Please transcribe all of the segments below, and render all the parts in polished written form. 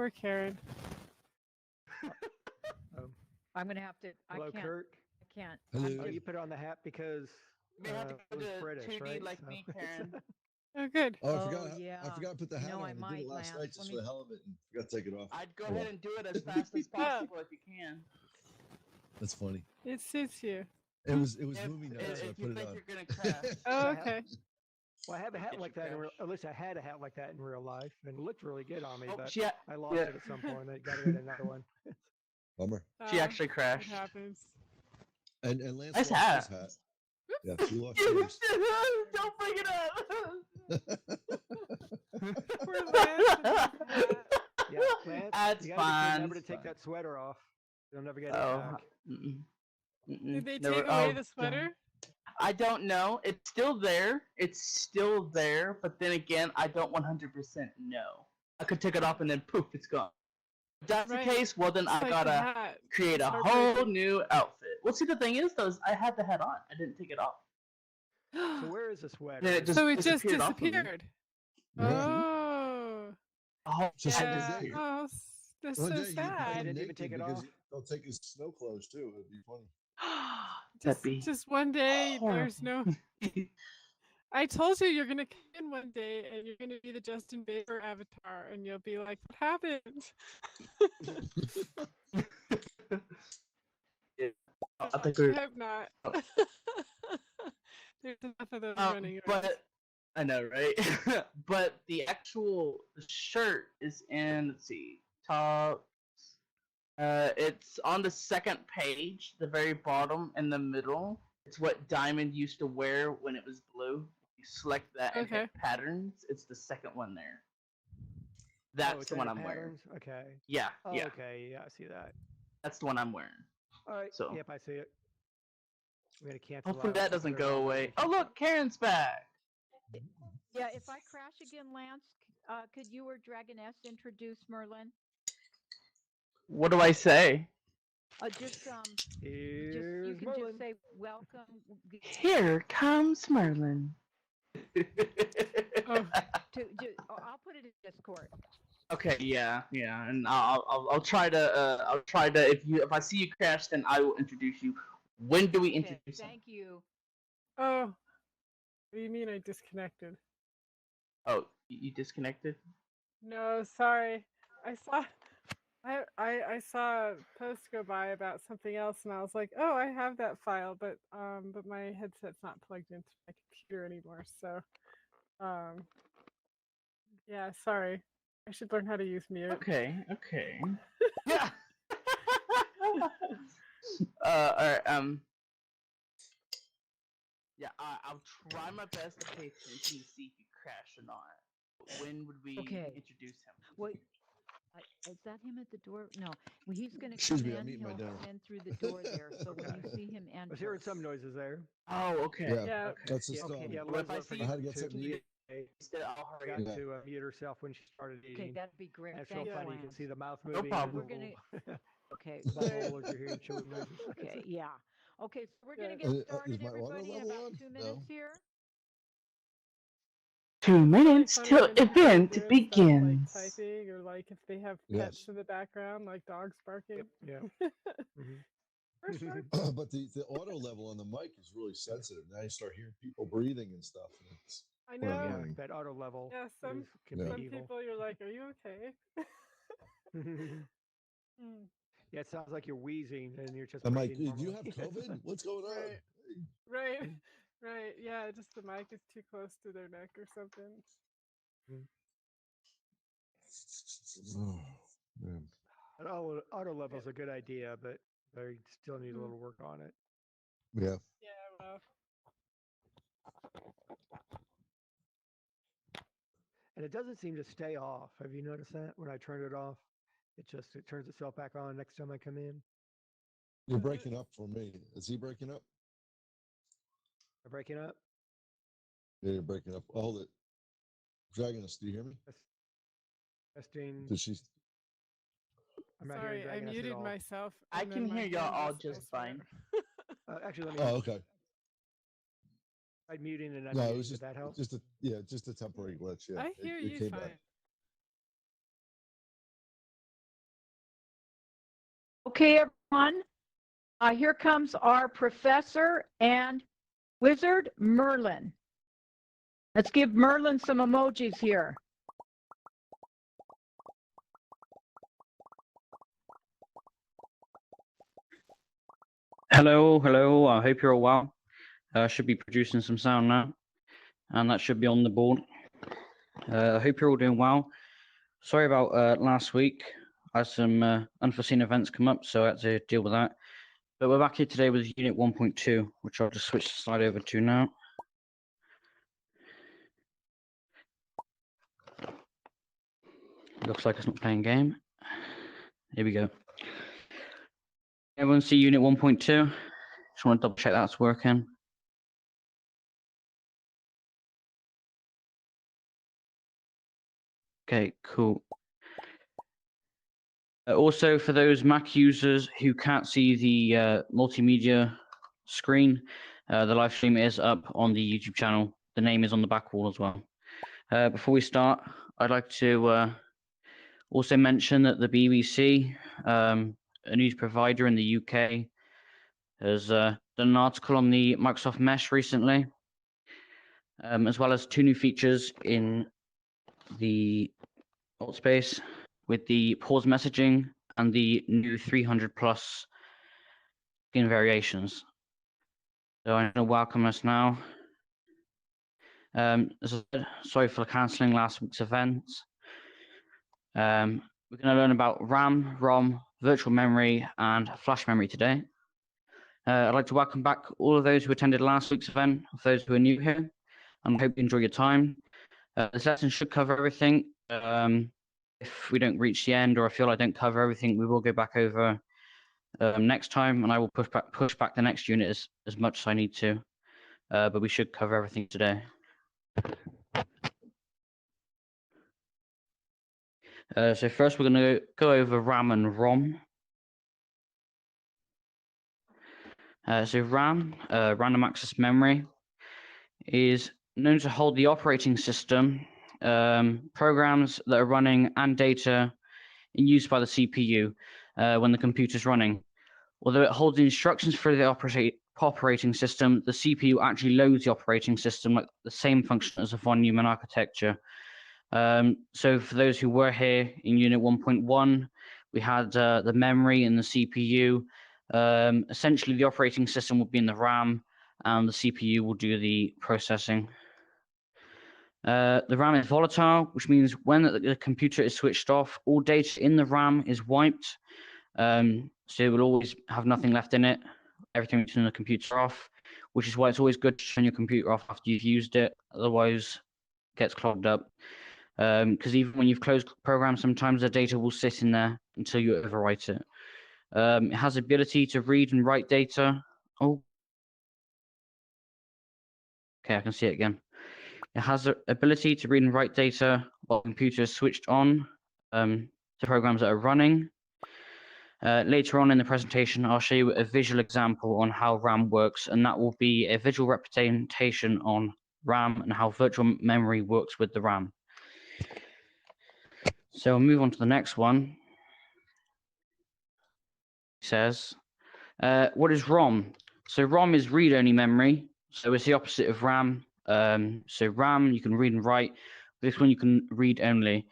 Poor Karen. I'm gonna have to. Hello, I can't. Kurt. I can't. Oh, you put it on the hat because You may have to it go was to British, 2D right? like So- me, Karen. Oh, good. Oh, I Oh, forgot. yeah. I forgot to put the hat No, on. I I did might, it last Lance. night just Let for me- the hell of it, and forgot to take it off. I'd go Oh, ahead well. and do it as fast as possible if you can. That's funny. It suits you. It was movie night, If so I you put it think on. you're gonna crash, Oh, okay. Well, I have a hat Get like your that. crash. At least I had a hat like that in real life, and it looked really good on me. oh, But she, I lost yeah. it at some point. I got to get another one. Bummer. she Oh, actually It crashed. happens. And Lance Nice lost his hat. hat. Yeah, she lost hers. Don't bring it up. Poor Lance. Yeah, Lance, That's you gotta fine. remember to it's take fine. that sweater off. You'll never get it Oh, back. mm-mm. Did they Never- take away oh, the sweater? I don't know. It's still there. It's still there. But then again, I don't 100% know. I could take it off and then poof, it's gone. If that's Right. the case, well then It's I like the gotta hat. create It's a heartbreaking. whole new outfit. Well, see, the thing is, though, is I had the hat on. I didn't take it off. So where is the sweater? Then it just So it just disappeared off of me. disappeared. Yeah. Oh. Oh, Just I like Yeah. today. Oh, that's One so day you can sad. come didn't even naked take it because off? they'll take his snow clothes too. It'd be funny. That'd be Just one day, there's horrible. no. I told you you're gonna come in one day and you're gonna be the Justin Bieber avatar, and you'll be like, "What happened?" I think I we're, hope not. There's enough of those running around. but I know, right? But the actual shirt is in. Let's see, top. It's on the second page, the very bottom in the middle. It's what Diamond used to wear when it was blue. You select that and Okay. hit patterns. It's the second one there. Oh, That's it's the one under I'm wearing. patterns? Okay. Yeah, Oh, yeah, okay. Yeah, I see that. that's the one I'm wearing. All right. So- Yep, I see it. I'm gonna cancel. Hopefully out that since doesn't they're go all away. ready. Oh look, Karen's back. Yeah. If I crash again, Lance, could you or Dragoness introduce Merlin? What do I say? Just you Here's can Merlin. just say welcome. Here comes Merlin. Oh, I'll put it in Discord. Okay, yeah, and I'll try to if I see you crash, then I will introduce you. When do we Okay, introduce him? thank you. oh. What do you mean I disconnected? Oh, you disconnected? No, sorry. I saw. I saw a post go by about something else, and I was like, "Oh, I have that file," but my headset's not plugged into my computer anymore. So, yeah, sorry. I should learn how to use mute. Okay. Yeah. Alright, yeah, I'll try my best to pay attention to see if you crash or not. When would we Okay. introduce him? Wait, is that him at the door? No, well, he's going to Excuse come me, I'm in. eating my He'll dinner. come in through the door there. So when you see him I enter, was hearing some noises there. Oh, okay. Yeah. Yeah. Okay. That's just Yeah, yeah, Well, if I Liz see I had to forgot get something to eat. Instead, I'll hurry Got up. Yeah. to mute herself when she started okay, eating. that'd be great. That's real Thank you, funny. You can Lance. see the mouth No moving. problem. We're gonna. Okay. Bubbles you're hearing chewing noises. Okay. Yeah. Okay. So we're gonna Yeah. get Is started, my water everybody, in level about on? 2 minutes No. here. 2 It's really minutes funny till when people event hear stuff begins. like typing, or like if they have Yes. pets in the background, like dogs barking. Yeah. Mhm. For sure. But the auto level on the mic is really sensitive. Now you start hearing people breathing and stuff. And it's I quite know. Yeah, annoying. that auto level. Yeah, some can Yeah. be evil. people you're like, "Are you okay?" Mm, Yeah, it sounds like you're wheezing and you're just. I'm like, breathing do you have normally. COVID? What's going on? Right. Right, right. Yeah, just the mic is too close to their neck or something. Oh, man. An auto level is a good idea, but they still need a Mhm. little work on it. Yeah. Yeah, well, And it doesn't seem to stay off. Have you noticed that? When I turn it off, it turns itself back on next time I come in. You're breaking up for me. Is he breaking up? Am I breaking up? Yeah, you're breaking up. Hold it. Dragoness, do you hear me? Testing. Did she? I'm not sorry, hearing I Dragoness at muted all. myself. I and can then my hear y'all hand all was just fine. elsewhere. Actually, let me. Oh, okay. I'm muting and No, unmuting. it was Did just that help? just a temporary glitch. Yeah, I hear it you came fine. back. Okay, everyone. Here comes our professor and wizard, Merlin. Let's give Merlin some emojis here. Hello, hello. I hope you're all well. I should be producing some sound now, and that should be on the board. I hope you're all doing well. Sorry about last week. I had some unforeseen events come up, so I had to deal with that. But we're back here today with Unit 1.2, which I'll just switch the slide over to now. Looks like it's not playing game. Here we go. Everyone see Unit 1.2? Just want to double check that's working. Okay, cool. Also, for those Mac users who can't see the multimedia screen, the live stream is up on the YouTube channel. The name is on the back wall as well. Before we start, I'd like to also mention that the BBC, a news provider in the UK, has done an article on the Microsoft Mesh recently, as well as 2 new features in the Altspace with the pause messaging and the new 300 plus skin variations. So I'm going to welcome us now. Sorry for cancelling last week's event. We're going to learn about RAM, ROM, virtual memory, and flash memory today. I'd like to welcome back all of those who attended last week's event, for those who are new here, and I hope you enjoy your time. This lesson should cover everything. If we don't reach the end, or I feel I don't cover everything, we will go back over next time, and I will push back the next unit as much as I need to. But we should cover everything today. So first, we're going to go over RAM and ROM. So RAM, random access memory, is known to hold the operating system, programs that are running, and data in use by the CPU when the computer's running. Although it holds the instructions for the operating system, the CPU actually loads the operating system, like the same function as a von Neumann architecture. So for those who were here in Unit 1.1, we had the memory and the CPU. Essentially, the operating system will be in the RAM, and the CPU will do the processing. The RAM is volatile, which means when the computer is switched off, all data in the RAM is wiped. So it will always have nothing left in it. Everything in the computer off, which is why it's always good to turn your computer off after you've used it. Otherwise, it gets clogged up. Because even when you've closed programs, sometimes the data will sit in there until you overwrite it. It has the ability to read and write data. Oh, okay, I can see it again. It has the ability to read and write data while the computer is switched on to programs that are running. Later on in the presentation, I'll show you a visual example on how RAM works, and that will be a visual representation on RAM and how virtual memory works with the RAM. So we'll move on to the next one. It says, what is ROM? So ROM is read-only memory. So it's the opposite of RAM. So RAM, you can read and write. This one you can read only.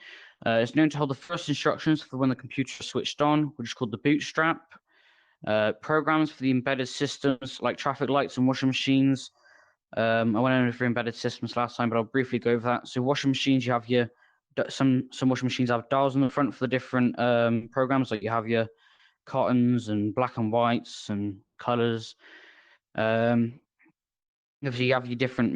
It's known to hold the first instructions for when the computer is switched on, which is called the bootstrap. Programs for the embedded systems like traffic lights and washing machines. I went over embedded systems last time, but I'll briefly go over that. So washing machines, you have your some washing machines have dials on the front for the different programs, like you have your cottons and black and whites and colors. Obviously, you have your different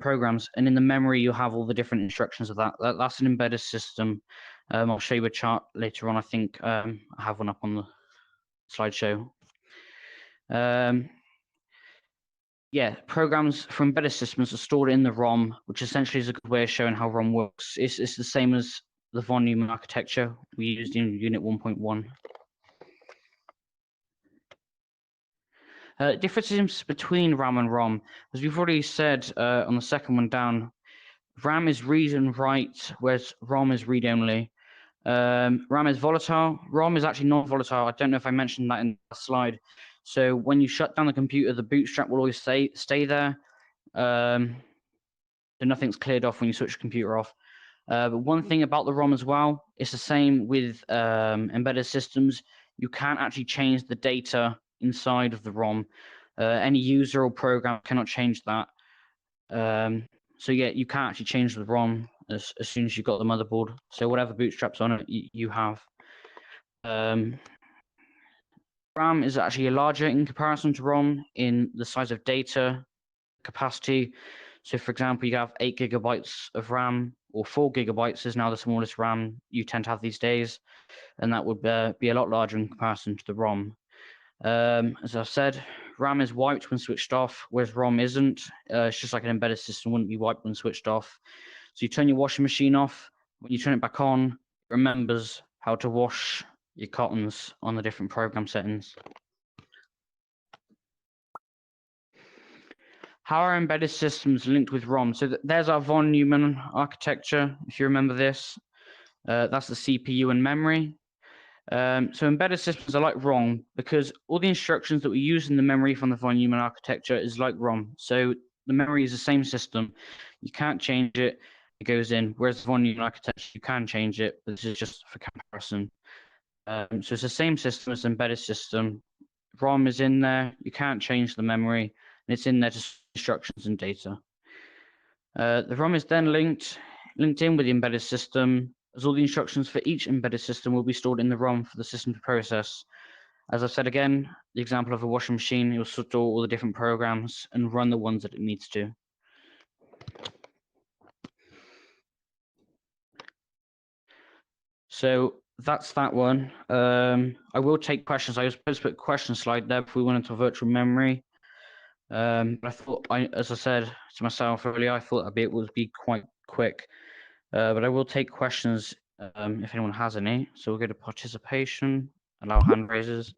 programs, and in the memory, you have all the different instructions of that. That's an embedded system. I'll show you a chart later on. I think I have one up on the slideshow. Yeah, programs for embedded systems are stored in the ROM, which essentially is a good way of showing how ROM works. It's the same as the von Neumann architecture we used in Unit 1.1. Differences between RAM and ROM, as we've already said on the second one down, RAM is read and write, whereas ROM is read only. RAM is volatile. ROM is actually non-volatile. I don't know if I mentioned that in the slide. So when you shut down the computer, the bootstrap will always stay there. So nothing's cleared off when you switch the computer off. But one thing about the ROM as well, it's the same with embedded systems. You can't actually change the data inside of the ROM. Any user or program cannot change that. So yeah, you can't actually change the ROM as soon as you've got the motherboard. So whatever bootstraps on it, you have. RAM is actually larger in comparison to ROM in the size of data capacity. So for example, you have 8 gigabytes of RAM, or 4 gigabytes is now the smallest RAM you tend to have these days, and that would be a lot larger in comparison to the ROM. As I've said, RAM is wiped when switched off, whereas ROM isn't. It's just like an embedded system wouldn't be wiped when switched off. So you turn your washing machine off. When you turn it back on, it remembers how to wash your cottons on the different program settings. How are embedded systems linked with ROM? So there's our von Neumann architecture, if you remember this. That's the CPU and memory. So embedded systems are like ROM because all the instructions that we use in the memory from the von Neumann architecture is like ROM. So the memory is the same system. You can't change it. It goes in. Whereas the von Neumann architecture, you can change it. But this is just for comparison. So it's the same system as the embedded system. ROM is in there. You can't change the memory. And it's in there to instructions and data. The ROM is then linked in with the embedded system, as all the instructions for each embedded system will be stored in the ROM for the system to process. As I've said again, the example of a washing machine, it will store all the different programs and run the ones that it needs to. So that's that one. I will take questions. I was supposed to put a question slide there before we went into virtual memory. But I thought, as I said to myself earlier, I thought it would be quite quick. But I will take questions if anyone has any. So we'll go to participation, allow hand raises.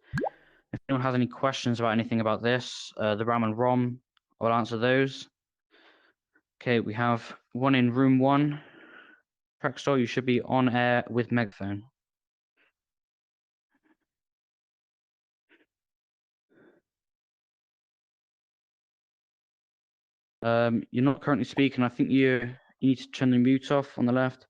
If anyone has any questions about anything about this, the Ram and Rom, I'll answer those. Okay, we have one in room 1. Trackstar, you should be on air with megaphone. You're not currently speaking. I think you need to turn the mute off on the left.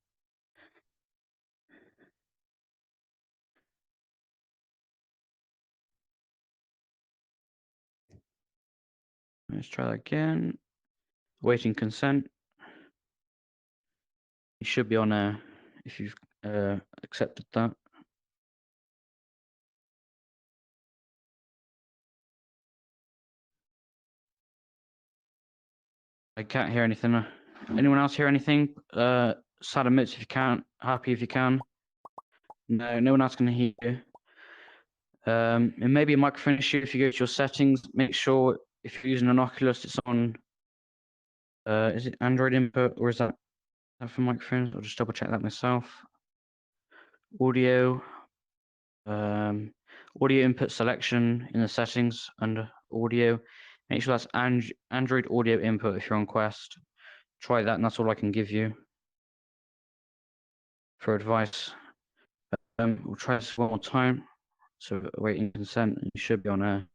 Let's try that again. Waiting consent. You should be on air if you've accepted that. I can't hear anything. Anyone else hear anything? Sad admits if you can't. Happy if you can. No, no one else can hear you. It may be a microphone issue. If you go to your settings, make sure if you're using an Oculus, it's on. Is it Android input or is that for microphones? I'll just double check that myself. Audio. Audio input selection in the settings under audio. Make sure that's Android audio input if you're on Quest. Try that, and that's all I can give you for advice. We'll try this one more time. So awaiting consent, and you should be on air.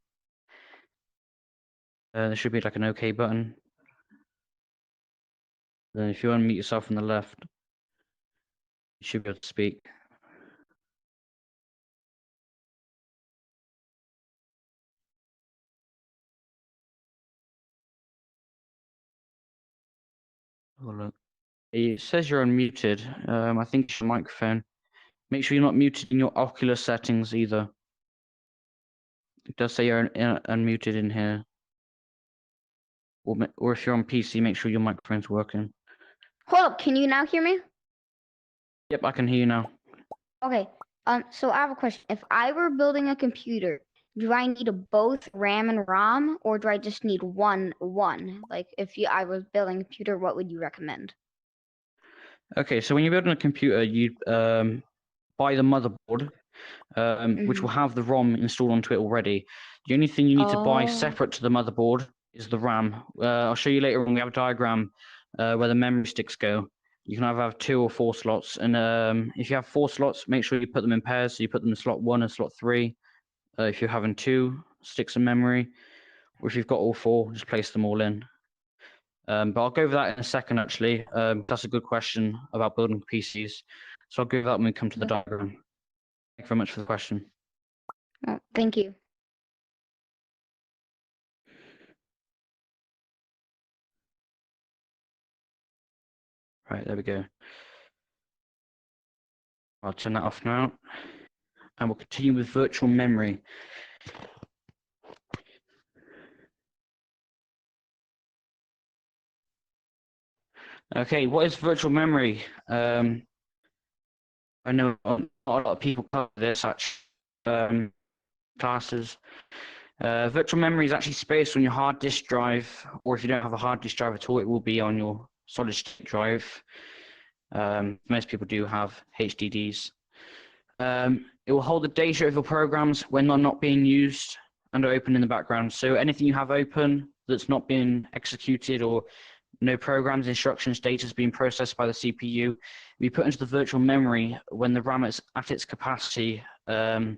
There should be like an OK button. Then if you unmute yourself on the left, you should be able to speak. It says you're unmuted. I think it's your microphone. Make sure you're not muted in your Oculus settings either. It does say you're unmuted in here. Or if you're on PC, make sure your microphone's working. Hold up, can you now hear me? Yep, I can hear you now. Okay. So I have a question. If I were building a computer, do I need both RAM and ROM, or do I just need one? Like, I was building a computer, what would you recommend? Okay, so when you're building a computer, you buy the motherboard, which will have the ROM installed onto it already. The only thing you need to buy separate to the motherboard is the RAM. I'll show you later when we have a diagram where the memory sticks go. You can either have 2 or 4 slots, and if you have 4 slots, make sure you put them in pairs. So you put them in slot 1 and slot 3. If you're having 2 sticks of memory, or if you've got all 4, just place them all in. But I'll go over that in a second, actually. That's a good question about building PCs. So I'll go over that when we come to the diagram. Thank you very much for the question. Oh, thank you. Right, there we go. I'll turn that off now. And we'll continue with virtual memory. Okay, what is virtual memory? I know not a lot of people cover this actually, classes. Virtual memory is actually space on your hard disk drive, or if you don't have a hard disk drive at all, it will be on your solid state drive. Most people do have HDDs. It will hold the data of your programs when they're not being used and are open in the background. So anything you have open that's not being executed, or no programs, instructions, data is being processed by the CPU, will be put into the virtual memory when the RAM is at its capacity. So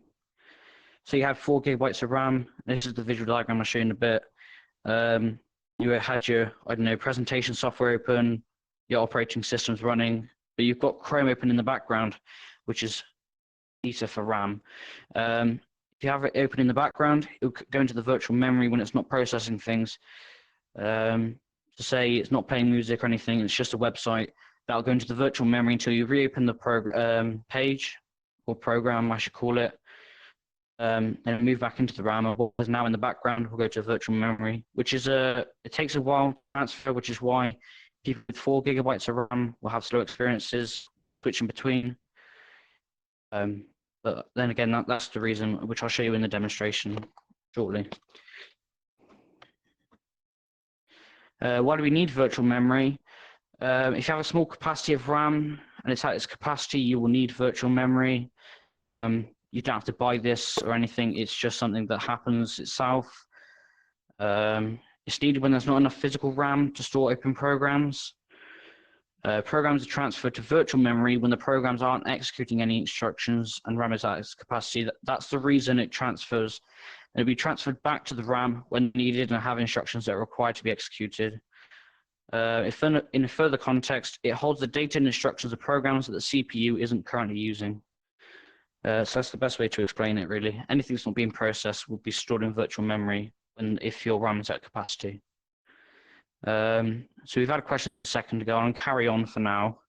you have 4 gigabytes of RAM. This is the visual diagram I'll show you in a bit. You had your, I don't know, presentation software open, your operating system's running, but you've got Chrome open in the background, which is beta for RAM. If you have it open in the background, it'll go into the virtual memory when it's not processing things. To say it's not playing music or anything, it's just a website. That'll go into the virtual memory until you reopen the page, or program, I should call it. Then it'll move back into the RAM, and what is now in the background will go to virtual memory, which is it takes a while to transfer, which is why people with 4 gigabytes of RAM will have slow experiences switching between. But then again, that's the reason, which I'll show you in the demonstration shortly. Why do we need virtual memory? If you have a small capacity of RAM and it's at its capacity, you will need virtual memory. You don't have to buy this or anything. It's just something that happens itself. It's needed when there's not enough physical RAM to store open programs. Programs are transferred to virtual memory when the programs aren't executing any instructions and RAM is at its capacity. That's the reason it transfers. It'll be transferred back to the RAM when needed and have instructions that are required to be executed. In further context, it holds the data and instructions of programs that the CPU isn't currently using. So that's the best way to explain it, really. Anything that's not being processed will be stored in virtual memory if your RAM is at capacity. So we've had a question a second ago. I'm going to carry on for now.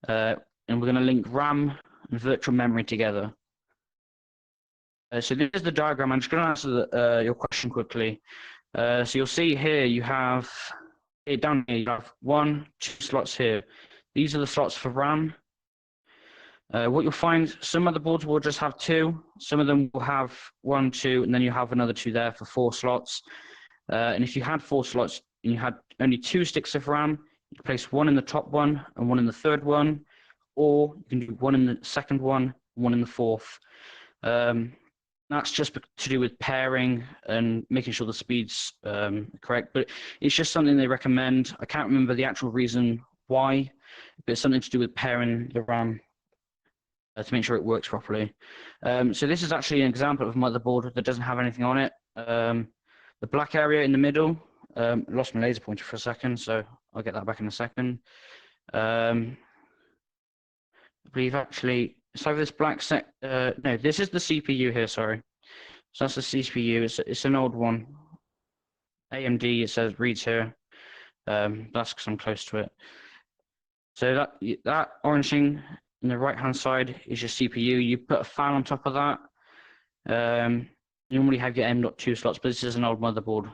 And we're going to link RAM and virtual memory together. So this is the diagram. I'm just going to answer your question quickly. So you'll see here you have, down here you have 1, 2 slots here. These are the slots for RAM. What you'll find, some motherboards will just have 2. Some of them will have 1, 2, and then you have another 2 there for 4 slots. And if you had 4 slots and you had only 2 sticks of RAM, you can place 1 in the top one and 1 in the third one, or you can do 1 in the second one, 1 in the fourth. That's just to do with pairing and making sure the speed's correct, but it's just something they recommend. I can't remember the actual reason why, but it's something to do with pairing the RAM to make sure it works properly. So this is actually an example of a motherboard that doesn't have anything on it. The black area in the middle, lost my laser pointer for a second, so I'll get that back in a second. I believe actually, so this black no, this is the CPU here, sorry. So that's the CPU, it's an old one. AMD, it says, reads here. That's because I'm close to it. So that orange thing on the right-hand side is your CPU. You put a fan on top of that. You normally have your M.2 slots, but this is an old motherboard.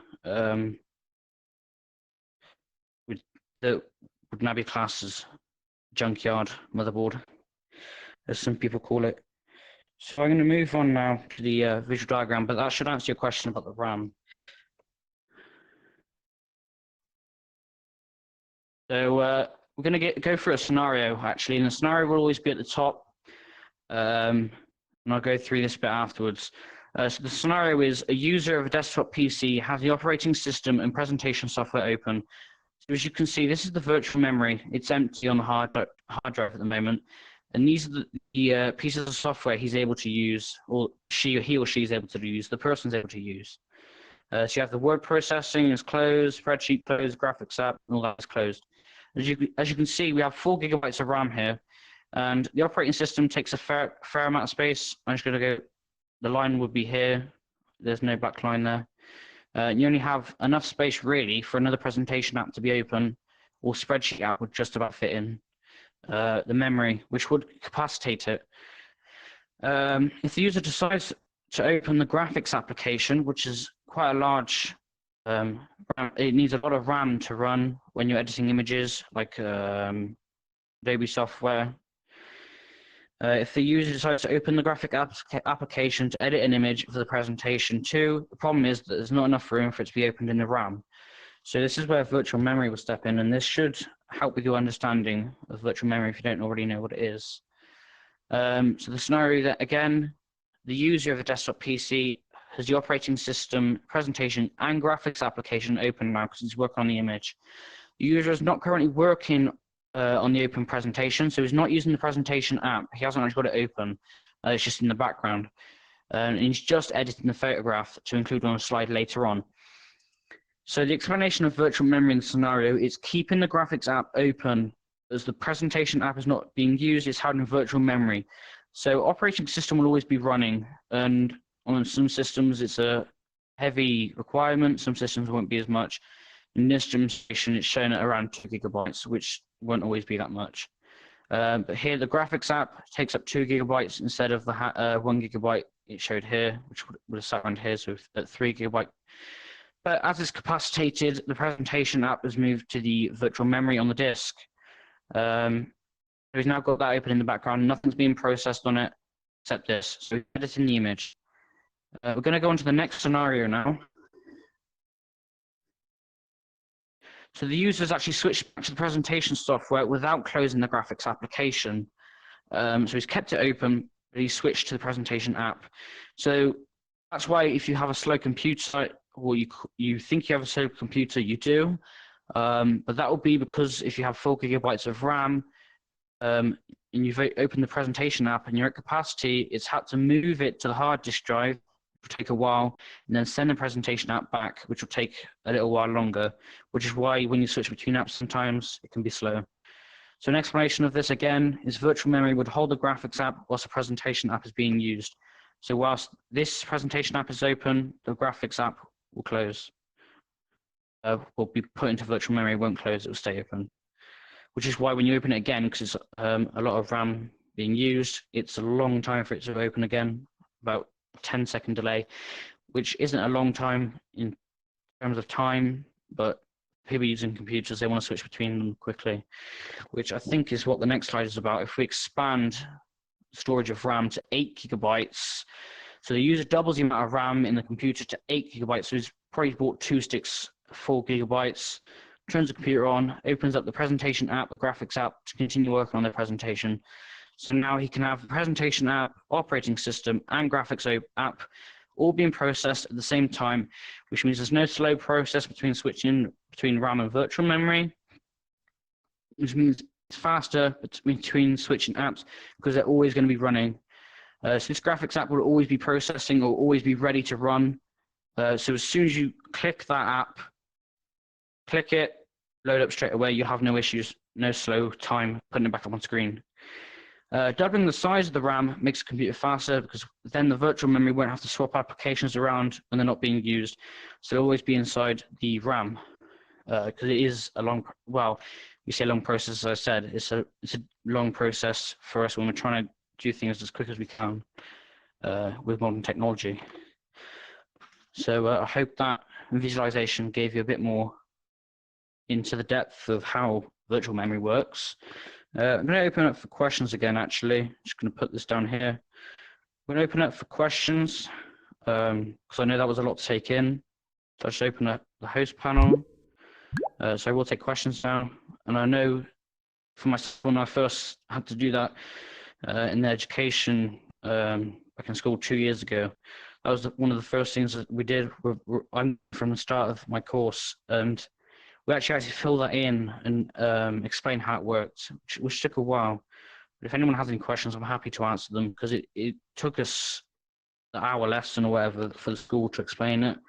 That would now be classed as junkyard motherboard, as some people call it. So I'm going to move on now to the visual diagram, but that should answer your question about the RAM. So we're going to go through a scenario, actually, and the scenario will always be at the top, and I'll go through this bit afterwards. So the scenario is a user of a desktop PC has the operating system and presentation software open. So as you can see, this is the virtual memory. It's empty on the hard drive at the moment. And these are the pieces of software he's able to use, or he or she is able to use, the person's able to use. So you have the word processing is closed, spreadsheet closed, graphics app, and all that is closed. As you can see, we have 4 gigabytes of RAM here, and the operating system takes a fair amount of space. I'm just going to go, the line would be here. There's no black line there. You only have enough space really for another presentation app to be open, or spreadsheet app would just about fit in the memory, which would capacitate it. If the user decides to open the graphics application, which is quite a large, it needs a lot of RAM to run when you're editing images, like Adobe software. If the user decides to open the graphic application to edit an image for the presentation too, the problem is that there's not enough room for it to be opened in the RAM. So this is where virtual memory will step in, and this should help with your understanding of virtual memory if you don't already know what it is. So the scenario that, again, the user of the desktop PC has the operating system, presentation, and graphics application open now because he's working on the image. The user is not currently working on the open presentation, so he's not using the presentation app. He hasn't actually got it open. It's just in the background. And he's just editing the photograph to include on a slide later on. So the explanation of virtual memory in the scenario is keeping the graphics app open as the presentation app is not being used. It's held in virtual memory. So operating system will always be running, and on some systems it's a heavy requirement. Some systems won't be as much. In this demonstration, it's shown at around 2 gigabytes, which won't always be that much. But here, the graphics app takes up 2 gigabytes instead of the 1 gigabyte it showed here, which would have sat around here, so at 3 gigabyte. But as it's capacitated, the presentation app has moved to the virtual memory on the disk. We've now got that open in the background. Nothing's being processed on it except this. So we're editing the image. We're going to go on to the next scenario now. So the user's actually switched back to the presentation software without closing the graphics application. So he's kept it open, but he's switched to the presentation app. So that's why if you have a slow computer, or you think you have a slow computer, you do. But that will be because if you have 4 gigabytes of RAM, and you've opened the presentation app and you're at capacity, it's had to move it to the hard disk drive, which will take a while, and then send the presentation app back, which will take a little while longer, which is why when you switch between apps sometimes it can be slow. So an explanation of this again is virtual memory would hold the graphics app whilst the presentation app is being used. So whilst this presentation app is open, the graphics app will close. Will be put into virtual memory, won't close, it will stay open. Which is why when you open it again, because it's a lot of RAM being used, it's a long time for it to open again, about 10-second delay, which isn't a long time in terms of time, but people using computers, they want to switch between them quickly, which I think is what the next slide is about. If we expand storage of RAM to 8 gigabytes, so the user doubles the amount of RAM in the computer to 8 gigabytes, so he's probably bought 2 sticks, 4 gigabytes, turns the computer on, opens up the presentation app, the graphics app to continue working on their presentation. So now he can have the presentation app, operating system, and graphics app all being processed at the same time, which means there's no slow process between switching between RAM and virtual memory, which means it's faster between switching apps because they're always going to be running. So this graphics app will always be processing or always be ready to run. So as soon as you click that app, click it, load up straight away, you'll have no issues, no slow time putting it back up on screen. Doubling the size of the RAM makes the computer faster because then the virtual memory won't have to swap applications around when they're not being used. So it'll always be inside the RAM because it is a long, well, you say long process, as I said, it's a long process for us when we're trying to do things as quick as we can with modern technology. So I hope that visualization gave you a bit more into the depth of how virtual memory works. I'm going to open up for questions again, actually. Just going to put this down here. I'm going to open up for questions because I know that was a lot to take in. So I'll just open up the host panel. So I will take questions now. And I know for myself, when I first had to do that in the education back in school 2 years ago, that was one of the first things that we did. I'm from the start of my course, and we actually had to fill that in and explain how it worked, which took a while. But if anyone has any questions, I'm happy to answer them, because it took us an hour lesson or whatever for the school to explain it.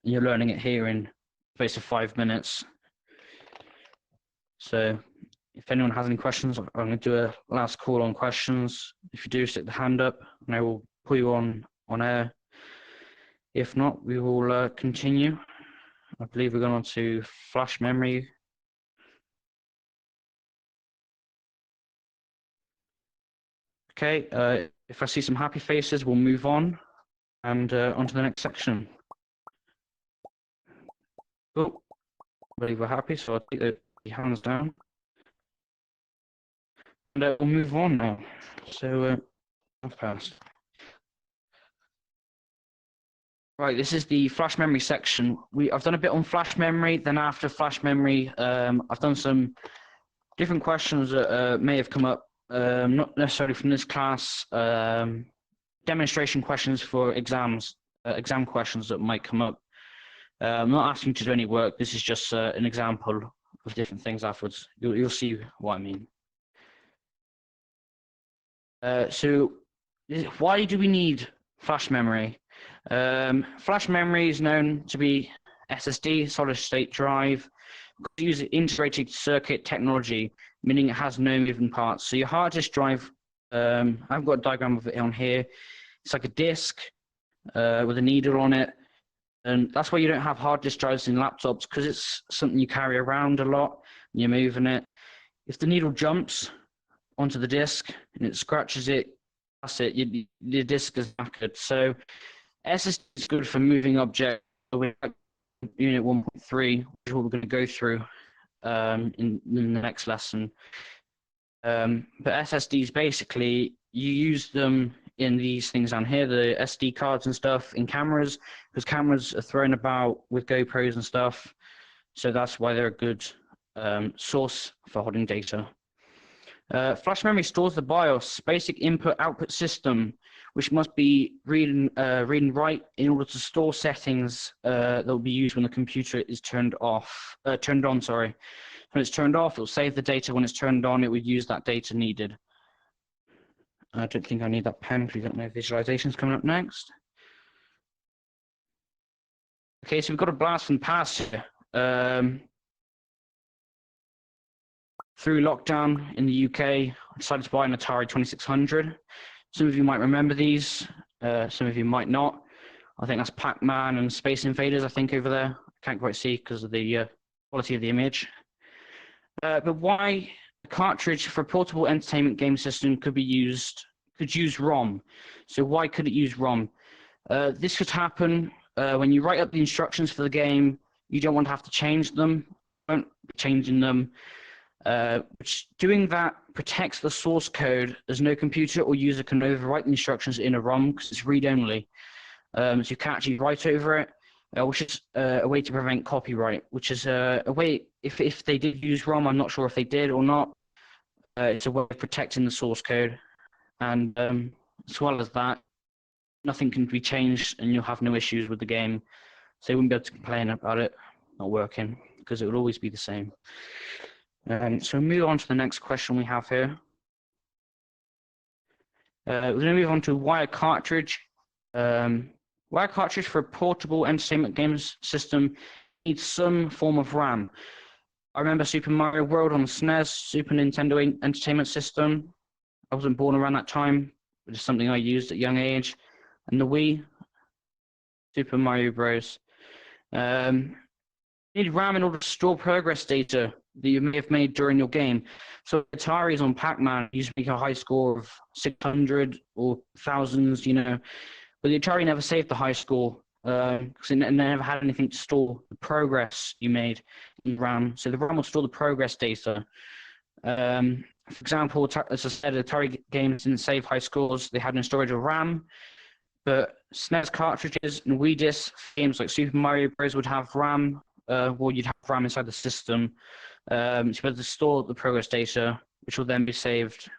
You're learning it here in space of 5 minutes. So if anyone has any questions, I'm going to do a last call on questions. If you do, stick the hand up and I will put you on air. If not, we will continue. I believe we're going on to flash memory. Okay, if I see some happy faces, we'll move on and on to the next section. Oh, I believe we're happy, so I'll take the hands down. And we'll move on now. So, I've passed. Right, this is the flash memory section. I've done a bit on flash memory, then after flash memory, I've done some different questions that may have come up, not necessarily from this class, demonstration questions for exams, exam questions that might come up. I'm not asking you to do any work. This is just an example of different things afterwards. You'll see what I mean. So, why do we need flash memory? Flash memory is known to be SSD, solid state drive. We use integrated circuit technology, meaning it has no moving parts. So your hard disk drive, I've got a diagram of it on here. It's like a disk with a needle on it. And that's why you don't have hard disk drives in laptops, because it's something you carry around a lot and you're moving it. If the needle jumps onto the disk and it scratches it, that's it, your disk is knackered. So SSD is good for moving objects. Unit 1.3, which is what we're going to go through in the next lesson. But SSDs, basically, you use them in these things down here, the SD cards and stuff, in cameras, because cameras are thrown about with GoPros and stuff. So that's why they're a good source for holding data. Flash memory stores the BIOS, basic input-output system, which must be read and write in order to store settings that will be used when the computer is turned on. Sorry, when it's turned off, it will save the data. When it's turned on, it would use that data needed. I don't think I need that pen because we don't know visualizations coming up next. Okay, so we've got a blast from the past here. Through lockdown in the UK, I decided to buy an Atari 2600. Some of you might remember these, some of you might not. I think that's Pac-Man and Space Invaders, I think, over there. I can't quite see because of the quality of the image. But why a cartridge for a portable entertainment game system could use ROM? So why could it use ROM? This could happen when you write up the instructions for the game. You don't want to have to change them. Won't be changing them. Doing that protects the source code, as no computer or user can overwrite the instructions in a ROM because it's read-only. So you can't actually write over it, which is a way to prevent copyright, which is a way, if they did use ROM, I'm not sure if they did or not, it's a way of protecting the source code. And as well as that, nothing can be changed and you'll have no issues with the game. So you wouldn't be able to complain about it not working, because it would always be the same. So we'll move on to the next question we have here. We're going to move on to why a cartridge. Why a cartridge for a portable entertainment games system needs some form of RAM. I remember Super Mario World on the SNES, Super Nintendo Entertainment System. I wasn't born around that time, but it's something I used at a young age. And the Wii, Super Mario Bros. You need RAM in order to store progress data that you may have made during your game. So Atari's on Pac-Man used to make a high score of 600 or thousands, you know, but the Atari never saved the high score because it never had anything to store the progress you made in RAM. So the RAM will store the progress data. For example, as I said, Atari games didn't save high scores. They had no storage of RAM, but SNES cartridges and Wii discs, games like Super Mario Bros. Would have RAM. Well, you'd have RAM inside the system. So you have to store the progress data, which will then be saved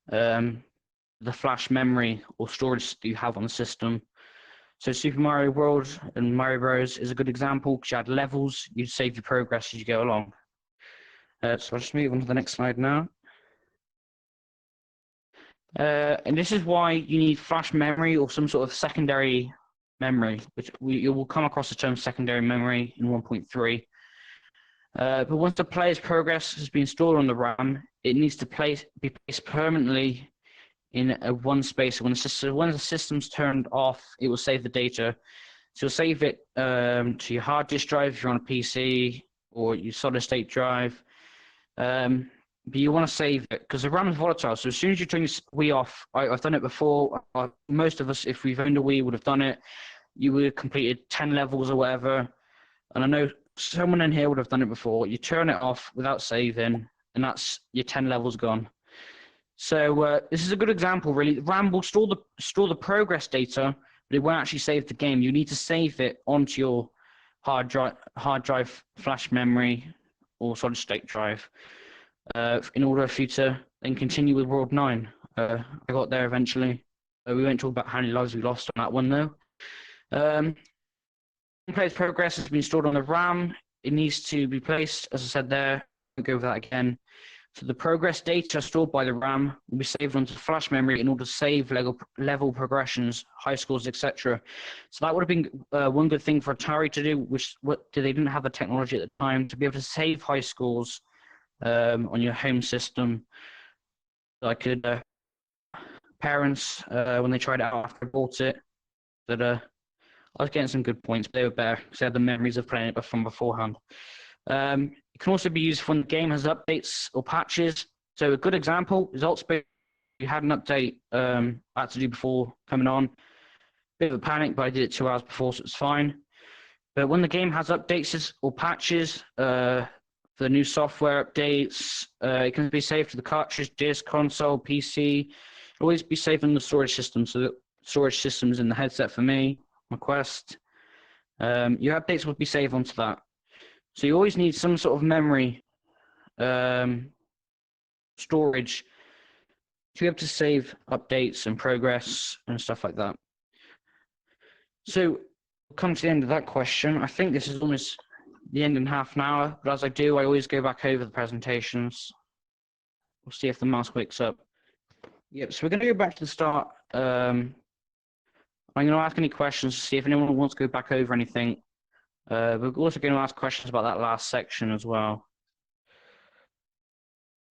the flash memory or storage that you have on the system. So Super Mario World and Mario Bros is a good example because you had levels, you'd save your progress as you go along. So I'll just move on to the next slide now. And this is why you need flash memory or some sort of secondary memory, which you will come across the term secondary memory in 1.3. But once the player's progress has been stored on the RAM, it needs to be placed permanently in one space. When the system's turned off, it will save the data. So you'll save it to your hard disk drive if you're on a PC or your solid state drive. But you want to save it because the RAM is volatile. So as soon as you turn your Wii off, I've done it before. Most of us, if we've owned a Wii, would have done it. You would have completed 10 levels or whatever. And I know someone in here would have done it before. You turn it off without saving, and that's your 10 levels gone. So this is a good example, really. RAM will store the progress data, but it won't actually save the game. You need to save it onto your hard drive, flash memory, or solid state drive in order for you to then continue with World 9. I got there eventually. We won't talk about how many lives we lost on that one, though. Player's progress has been stored on the RAM. It needs to be placed, as I said there. I'll go over that again. So the progress data stored by the RAM will be saved onto flash memory in order to save level progressions, high scores, etc. So that would have been one good thing for Atari to do, they didn't have the technology at the time to be able to save high scores on your home system. Like parents, when they tried it out after I bought it, that I was getting some good points, but they were better because they had the memories of playing it from beforehand. It can also be used when the game has updates or patches. So a good example is AltspaceVR. You had an update I had to do before coming on. Bit of a panic, but I did it 2 hours before, so it's fine. But when the game has updates or patches for the new software updates, it can be saved to the cartridge, disk, console, PC. It'll always be saved in the storage system. So the storage system's in the headset for me, my Quest. Your updates will be saved onto that. So you always need some sort of memory storage to be able to save updates and progress and stuff like that. So we'll come to the end of that question. I think this is almost the end in half an hour, but as I do, I always go back over the presentations. We'll see if the mouse wakes up. Yep, so we're going to go back to the start. I'm going to ask any questions to see if anyone wants to go back over anything. We're also going to ask questions about that last section as well.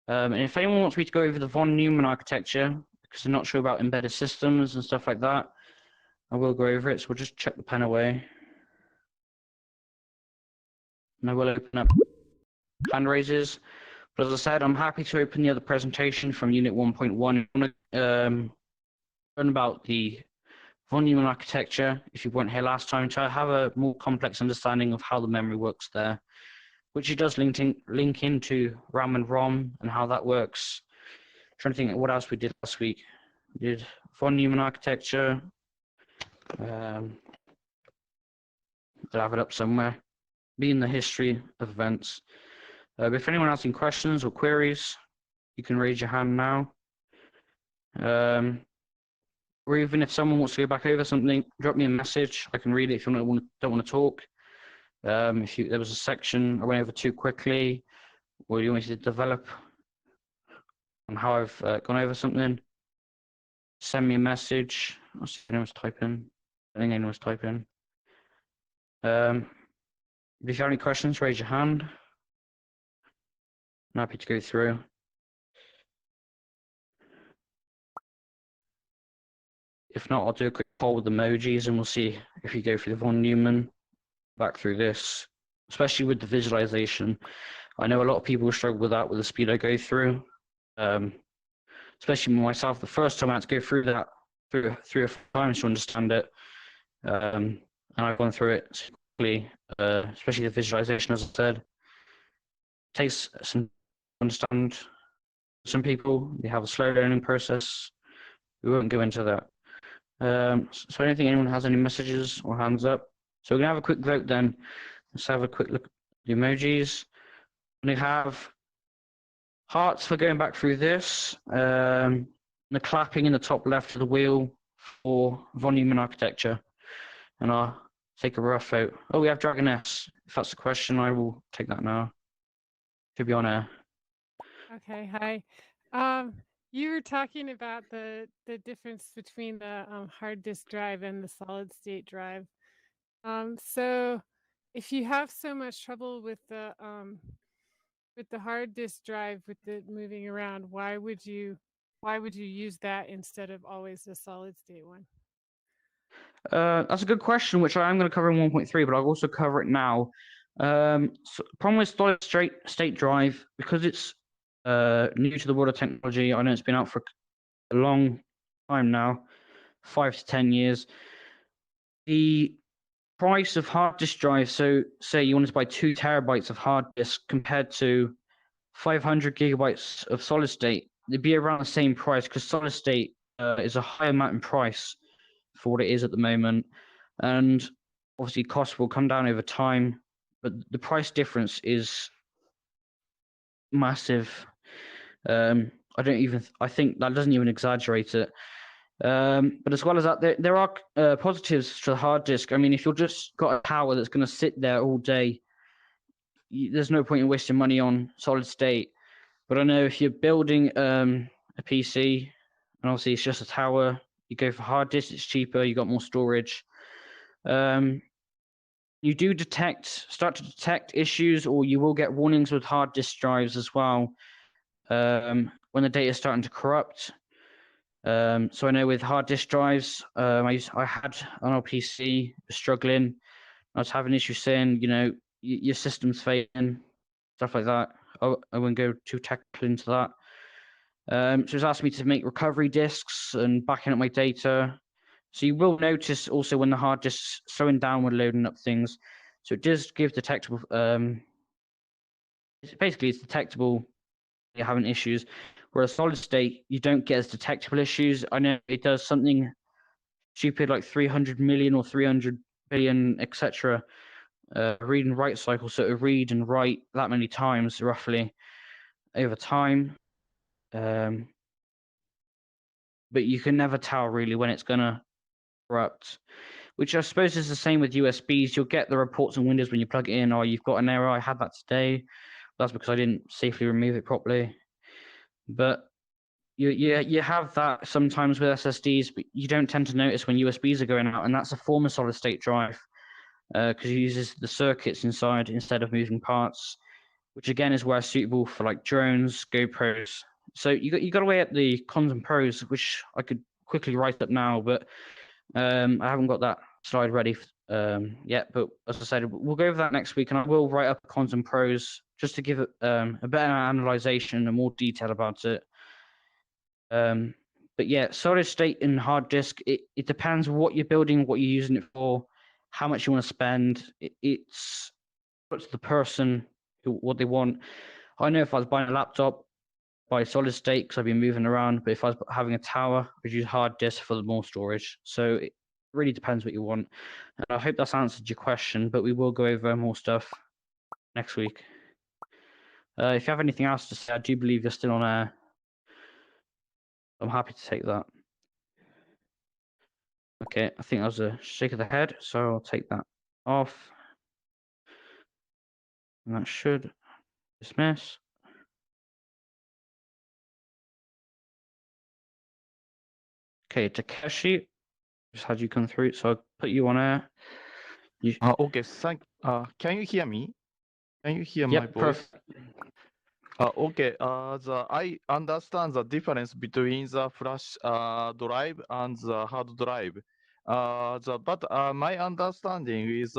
And if anyone wants me to go over the von Neumann architecture, because they're not sure about embedded systems and stuff like that, I will go over it. So we'll just check the pen away. And I will open up hand raises. But as I said, I'm happy to open the other presentation from Unit 1.1. I want to learn about the von Neumann architecture, if you weren't here last time, to have a more complex understanding of how the memory works there, which it does link into Ram and Rom and how that works. I'm trying to think what else we did last week. We did von Neumann architecture. I'll have it up somewhere. Be in the history of events. But if anyone has any questions or queries, you can raise your hand now. Or even if someone wants to go back over something, drop me a message. I can read it if you don't want to talk. If there was a section I went over too quickly, or you want me to develop on how I've gone over something, send me a message. I'll see if anyone's typing. I think anyone's typing. If you have any questions, raise your hand. I'm happy to go through. If not, I'll do a quick poll with emojis and we'll see if you go through the von Neumann back through this, especially with the visualization. I know a lot of people struggle with that with the speed I go through, especially myself. The first time I had to go through that through 3 or 4 times to understand it, and I've gone through it quickly, especially the visualization, as I said. It takes some to understand. Some people, they have a slow learning process. We won't go into that. So I don't think anyone has any messages or hands up. So we're going to have a quick vote then. Let's have a quick look at the emojis. We have hearts for going back through this. The clapping in the top left of the wheel for von Neumann architecture. and I'll take a rough vote. Oh, we have Dragon S. If that's the question, I will take that now. Should be on air. Okay, hi. You were talking about the difference between the hard disk drive and the solid state drive. So if you have so much trouble with the hard disk drive with it moving around, why would you use that instead of always the solid state one? That's a good question, which I am going to cover in 1.3, but I'll also cover it now. So problem with solid state drive, because it's new to the world of technology. I know it's been out for a long time now, 5 to 10 years. The price of hard disk drive, so say you wanted to buy 2 terabytes of hard disk compared to 500 gigabytes of solid state, it'd be around the same price because solid state is a higher amount in price for what it is at the moment, and obviously costs will come down over time, but the price difference is massive. I think that doesn't even exaggerate it. But as well as that, there are positives to the hard disk. I mean, if you've just got a tower that's going to sit there all day, there's no point in wasting money on solid state. But I know if you're building a PC, and obviously it's just a tower, you go for hard disk, it's cheaper, you got more storage. You do start to detect issues, or you will get warnings with hard disk drives as well when the data is starting to corrupt. So I know with hard disk drives, I had on our PC struggling. I was having issues saying, your system's failing, stuff like that. I won't go too technical into that. So it's asked me to make recovery disks and backing up my data. So you will notice also when the hard disk's slowing down when loading up things. So it does give detectable. It's detectable you're having issues. Whereas solid state, you don't get as detectable issues. I know it does something stupid like 300 million or 300 billion, etc. Read and write cycle. So to read and write that many times roughly over time. But you can never tell really when it's gonna corrupt, which I suppose is the same with USBs. You'll get the reports on Windows when you plug it in, or you've got an error. I had that today. That's because I didn't safely remove it properly. But you have that sometimes with SSDs, but you don't tend to notice when USBs are going out, and that's a form of solid state drive because it uses the circuits inside instead of moving parts, which again is where it's suitable for like drones, GoPros. So you got to weigh up the cons and pros, which I could quickly write up now, but I haven't got that slide ready yet. But as I said, we'll go over that next week, and I will write up cons and pros just to give it a better analyzation and more detail about it. But yeah, solid state and hard disk, it depends what you're building, what you're using it for, how much you want to spend. It's up to the person what they want. I know if I was buying a laptop, buy solid state because I've been moving around, but if I was having a tower, I'd use hard disk for the more storage. So it really depends what you want. And I hope that's answered your question, but we will go over more stuff next week. If you have anything else to say, I do believe you're still on air. I'm happy to take that. Okay, I think that was a shake of the head, so I'll take that off. And that should dismiss. Okay, Takeshi, just had you come through, so I'll put you on air. Okay, can you hear me? Can you hear my Yep, voice? perfect. Okay, I understand the difference between the flash drive and the hard drive. But my understanding is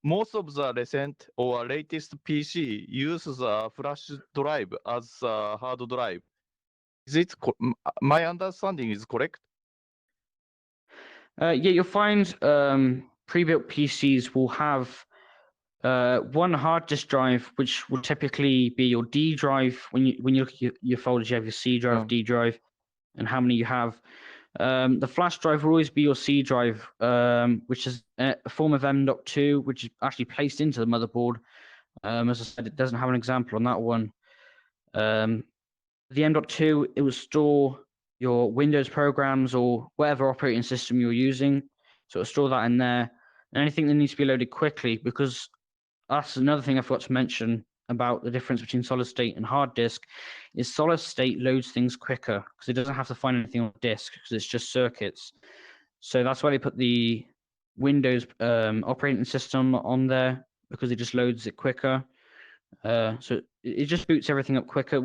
most of the recent or latest PC use the flash drive as a hard drive. Is it my understanding is correct? Yeah, you'll find pre-built PCs will have one hard disk drive, which will typically be your D drive. When you look at your folders, you have your C drive, D drive, and how many you have. The flash drive will always be your C drive, which is a form of M.2, which is actually placed into the motherboard. As I said, it doesn't have an example on that one. The M.2, it will store your Windows programs or whatever operating system you're using. So it'll store that in there. and anything that needs to be loaded quickly, because that's another thing I forgot to mention about the difference between solid state and hard disk, is solid state loads things quicker because it doesn't have to find anything on disk because it's just circuits. So that's why they put the Windows operating system on there, because it just loads it quicker. So it just boots everything up quicker.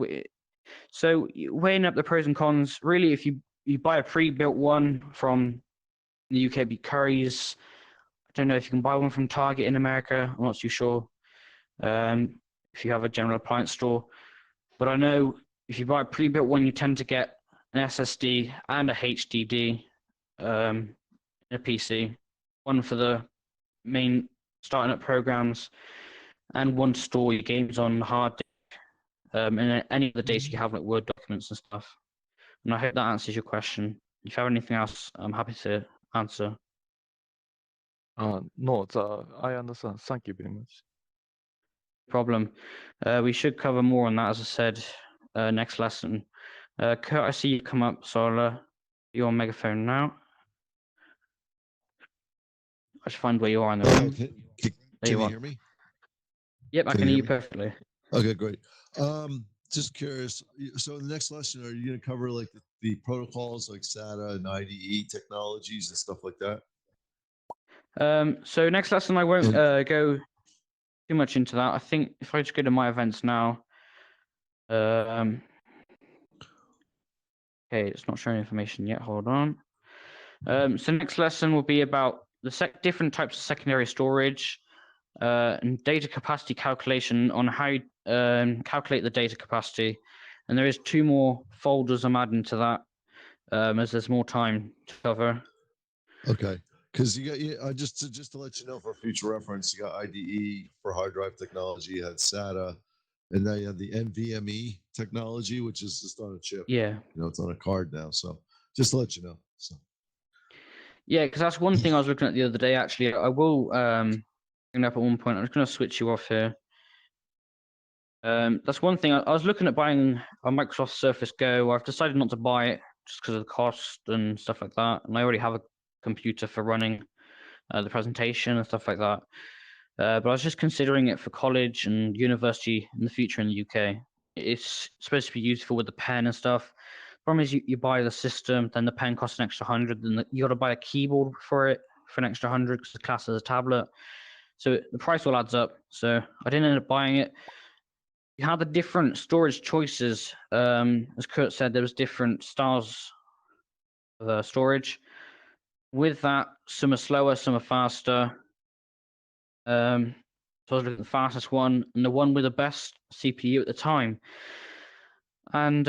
So weighing up the pros and cons, really, if you buy a pre-built one from the UK, be Curry's. I don't know if you can buy one from Target in America. I'm not too sure. If you have a general appliance store, but I know if you buy a pre-built one, you tend to get an SSD and a HDD in a PC, one for the main starting up programs, and one to store your games on the hard disk, and any other data you have, like Word documents and stuff. And I hope that answers your question. If you have anything else, I'm happy to answer. No, I understand. Thank you very much. Problem. We should cover more on that, as I said, next lesson. Kurt, I see you come up, so I'll you're on megaphone now. I should find where you are in the room. Can you hear me? Yep, I can hear you perfectly. Okay, great. Just curious. So in the next lesson, are you going to cover like the protocols like SATA and IDE technologies and stuff like that? So next lesson, I won't go too much into that. I think if I just go to my events now, okay, it's not showing information yet. Hold on. So next lesson will be about the different types of secondary storage and data capacity calculation on how you calculate the data capacity. And there is 2 more folders I'm adding to that as there's more time to cover. Okay. Because you got just to let you know for future reference, you got IDE for hard drive technology, you had SATA, and now you have the NVMe technology, which is just on a chip. Yeah. It's on a card now. So just to let you know. So. Yeah, because that's one thing I was looking at the other day. Actually, I will bring it up at one point. I'm just going to switch you off here. That's one thing. I was looking at buying a Microsoft Surface Go. I've decided not to buy it just because of the cost and stuff like that. And I already have a computer for running the presentation and stuff like that. But I was just considering it for college and university in the future in the UK. It's supposed to be useful with the pen and stuff. Problem is, you buy the system, then the pen costs an extra 100, then you got to buy a keyboard for it for an extra 100 because it's classed as a tablet. So the price all adds up. So I didn't end up buying it. You had the different storage choices. As Kurt said, there was different styles of storage. With that, some are slower, some are faster. So I was looking at the fastest one and the one with the best CPU at the time. And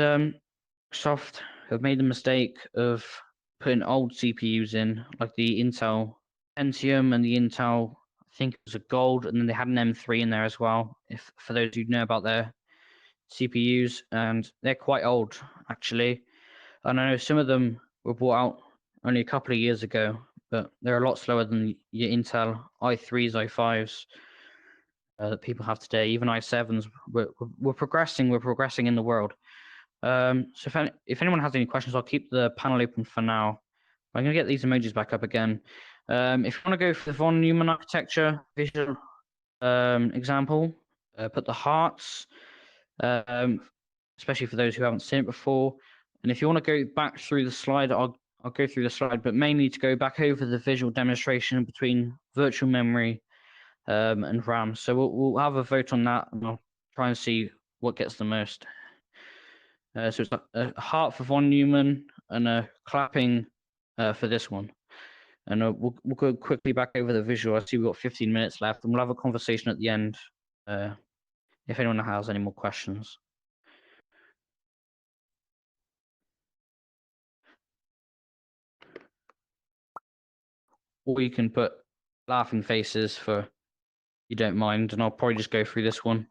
Microsoft have made the mistake of putting old CPUs in, like the Intel Pentium and the Intel, I think it was a Gold, and then they had an M3 in there as well, if for those who know about their CPUs, and they're quite old, actually. And I know some of them were brought out only a couple of years ago, but they're a lot slower than your Intel i3s, i5s that people have today. Even i7s, we're progressing. We're progressing in the world. So if anyone has any questions, I'll keep the panel open for now. I'm going to get these emojis back up again. If you want to go for the von Neumann architecture visual example, put the hearts, especially for those who haven't seen it before. And if you want to go back through the slide, I'll go through the slide, but mainly to go back over the visual demonstration between virtual memory and RAM. So we'll have a vote on that, and I'll try and see what gets the most. So it's a heart for von Neumann and a clapping for this one. And we'll go quickly back over the visual. I see we've got 15 minutes left, and we'll have a conversation at the end if anyone has any more questions. Or you can put laughing faces for you don't mind, and I'll probably just go through this one.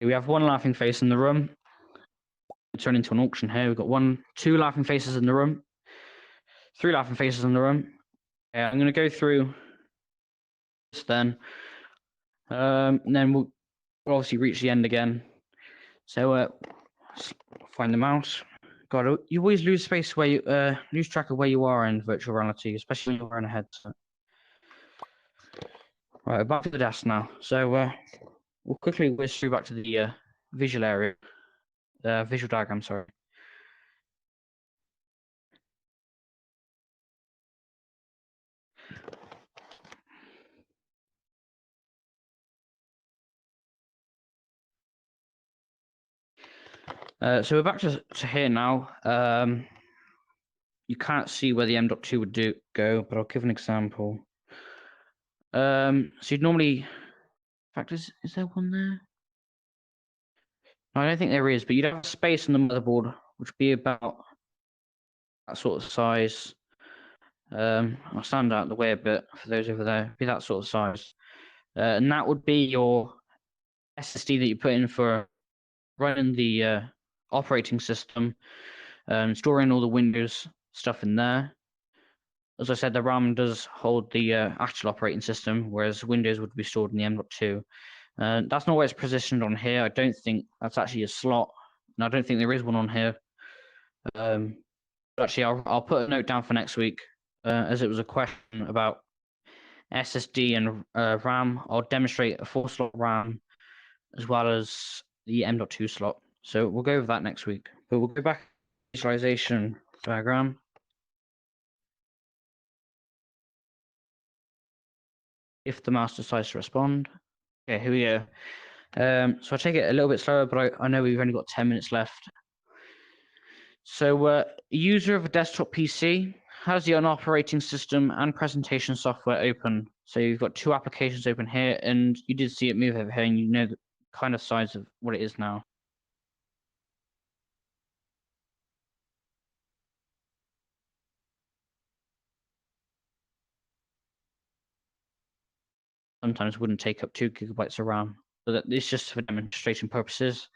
We have 1 laughing face in the room. Turn into an auction here. We've got 2 laughing faces in the room, 3 laughing faces in the room. I'm going to go through this then, and then we'll obviously reach the end again. So find the mouse, God, you always lose space where you lose track of where you are in virtual reality, especially when you're wearing a headset. Right, back to the desk now. So we'll quickly whiz through back to the visual area, visual diagram. Sorry. So we're back to here now. You can't see where the M.2 would go, but I'll give an example. So you'd normally, in fact, is there one there? No, I don't think there is, but you'd have space on the motherboard, which would be about that sort of size. I'll stand out the way a bit for those over there. Be that sort of size, and that would be your SSD that you put in for running the operating system, storing all the Windows stuff in there. As I said, the RAM does hold the actual operating system, whereas Windows would be stored in the M.2. That's not where it's positioned on here. I don't think that's actually a slot, and I don't think there is one on here. Actually, I'll put a note down for next week, as it was a question about SSD and RAM. I'll demonstrate a 4-slot RAM as well as the M.2 slot. So we'll go over that next week. But we'll go back to the visualization diagram. If the mouse decides to respond. Okay, here we go. So I take it a little bit slower, but I know we've only got 10 minutes left. So a user of a desktop PC has the operating system and presentation software open. So you've got 2 applications open here, and you did see it move over here, and you know the kind of size of what it is now. Sometimes wouldn't take up 2 gigabytes of RAM, but it's just for demonstration purposes.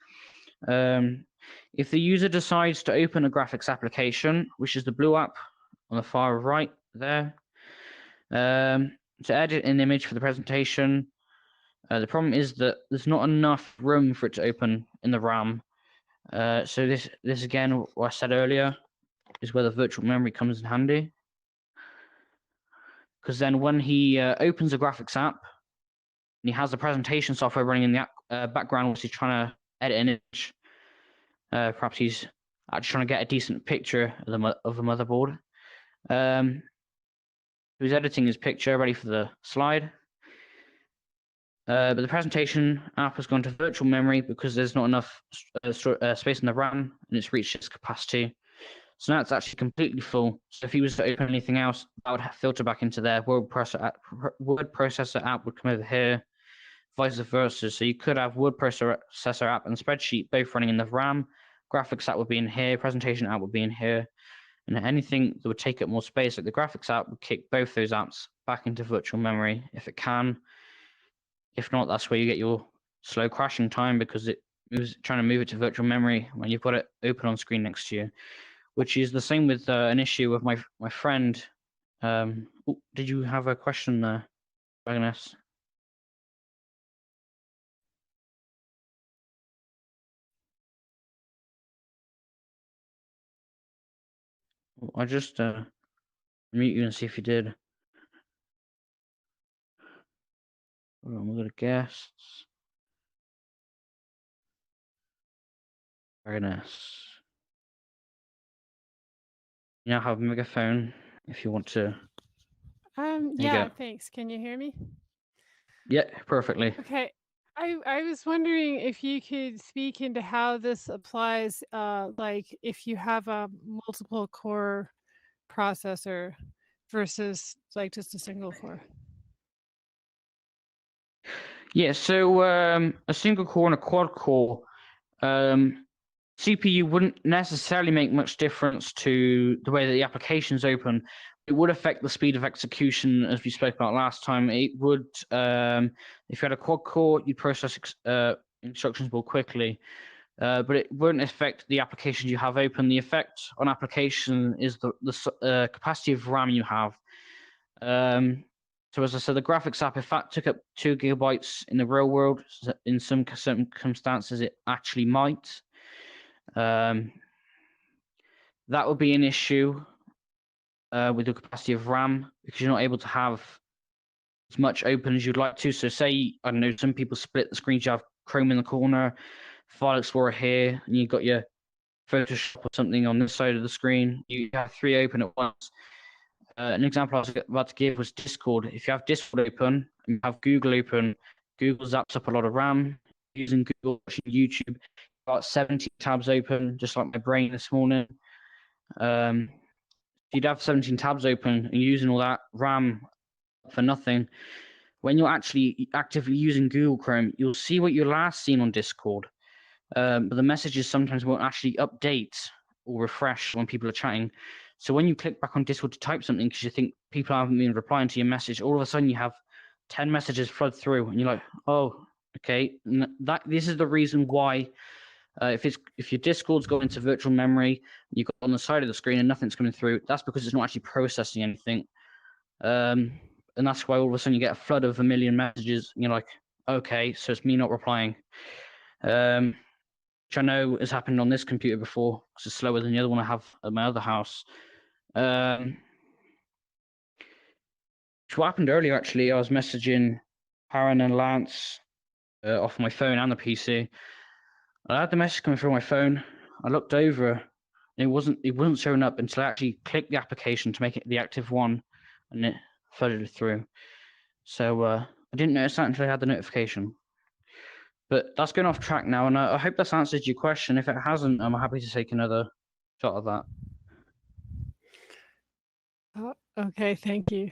If the user decides to open a graphics application, which is the blue app on the far right there, to edit an image for the presentation, the problem is that there's not enough room for it to open in the RAM. So this again, what I said earlier, is where the virtual memory comes in handy. Because then when he opens a graphics app, and he has the presentation software running in the background whilst he's trying to edit an image, perhaps he's actually trying to get a decent picture of the motherboard. He's editing his picture, ready for the slide. But the presentation app has gone to virtual memory because there's not enough space in the RAM, and it's reached its capacity. So now it's actually completely full. So if he was to open anything else, that would filter back into there. Word processor app would come over here, vice versa. So you could have word processor app and spreadsheet both running in the RAM. Graphics app would be in here. Presentation app would be in here. And anything that would take up more space, like the graphics app, would kick both those apps back into virtual memory if it can. If not, that's where you get your slow crashing time, because it was trying to move it to virtual memory when you've got it open on screen next to you, which is the same with an issue with my friend. Did you have a question there, Agnes? I just mute you and see if you did. Hold on, we'll go to guests. Agnes. You now have a megaphone if you want to. Yeah, thanks. Can you hear me? Yeah, perfectly. Okay. I was wondering if you could speak into how this applies, like if you have a multiple core processor versus like just a single core. Yeah, so a single core and a quad core, CPU wouldn't necessarily make much difference to the way that the application's open. It would affect the speed of execution, as we spoke about last time. It would, if you had a quad core, you'd process instructions more quickly, but it wouldn't affect the applications you have open. The effect on application is the capacity of RAM you have. So as I said, the graphics app, if that took up 2 gigabytes in the real world, in some circumstances, it actually might. that would be an issue with the capacity of RAM, because you're not able to have as much open as you'd like to. So say, I don't know, some people split the screens. You have Chrome in the corner, File Explorer here, and you've got your Photoshop or something on this side of the screen. You have 3 open at once. An example I was about to give was Discord. If you have Discord open and you have Google open, Google zaps up a lot of RAM. Using Google, watching YouTube, about 17 tabs open, just like my brain this morning. You'd have 17 tabs open and using all that RAM for nothing. When you're actually actively using Google Chrome, you'll see what you last seen on Discord. But the messages sometimes won't actually update or refresh when people are chatting. So when you click back on Discord to type something because you think people haven't been replying to your message, all of a sudden you have 10 messages flood through, and you're like, oh, okay. And this is the reason why if your Discord's going into virtual memory, you've got on the side of the screen and nothing's coming through, that's because it's not actually processing anything. And that's why all of a sudden you get a flood of 1 million messages, and you're like, okay, so it's me not replying. Which I know has happened on this computer before, because it's slower than the other one I have at my other house. What happened earlier, actually, I was messaging Aaron and Lance off my phone and the PC. I had the message coming through my phone. I looked over, and it wasn't showing up until I actually clicked the application to make it the active one, and it flooded through. So I didn't notice that until I had the notification. But that's going off track now, and I hope that's answered your question. If it hasn't, I'm happy to take another shot of that. Oh, okay, thank you.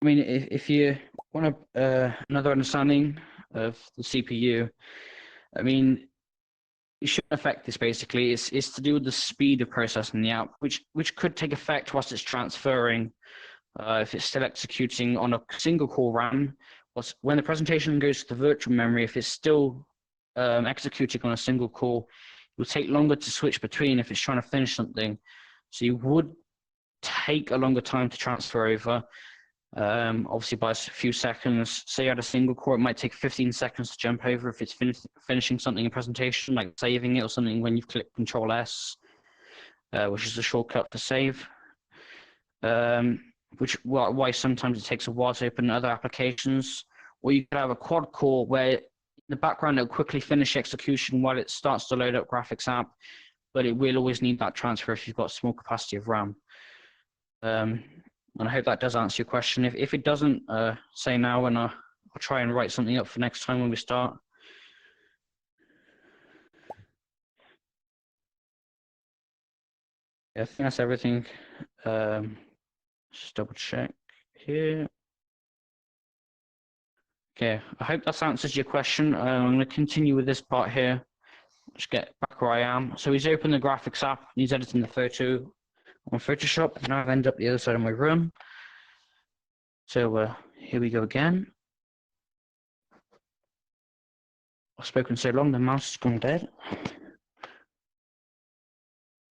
I mean, if you want another understanding of the CPU, I mean, it shouldn't affect this basically. It's to do with the speed of processing the app, which could take effect whilst it's transferring. If it's still executing on a single core RAM, when the presentation goes to the virtual memory, if it's still executing on a single core, it will take longer to switch between if it's trying to finish something. So you would take a longer time to transfer over, obviously by a few seconds. Say you had a single core, it might take 15 seconds to jump over if it's finishing something in presentation, like saving it or something when you've clicked Control S, which is a shortcut to save. Why sometimes it takes a while to open other applications. Or you could have a quad core where in the background it'll quickly finish execution while it starts to load up graphics app, but it will always need that transfer if you've got a small capacity of RAM. And I hope that does answer your question. If it doesn't, say now, and I'll try and write something up for next time when we start. Yeah, I think that's everything. Just double check here. Okay, I hope that answers your question. I'm going to continue with this part here. Just get back where I am. So he's opened the graphics app, and he's editing the photo on Photoshop, and I've ended up the other side of my room. So here we go again. I've spoken so long, the mouse has gone dead.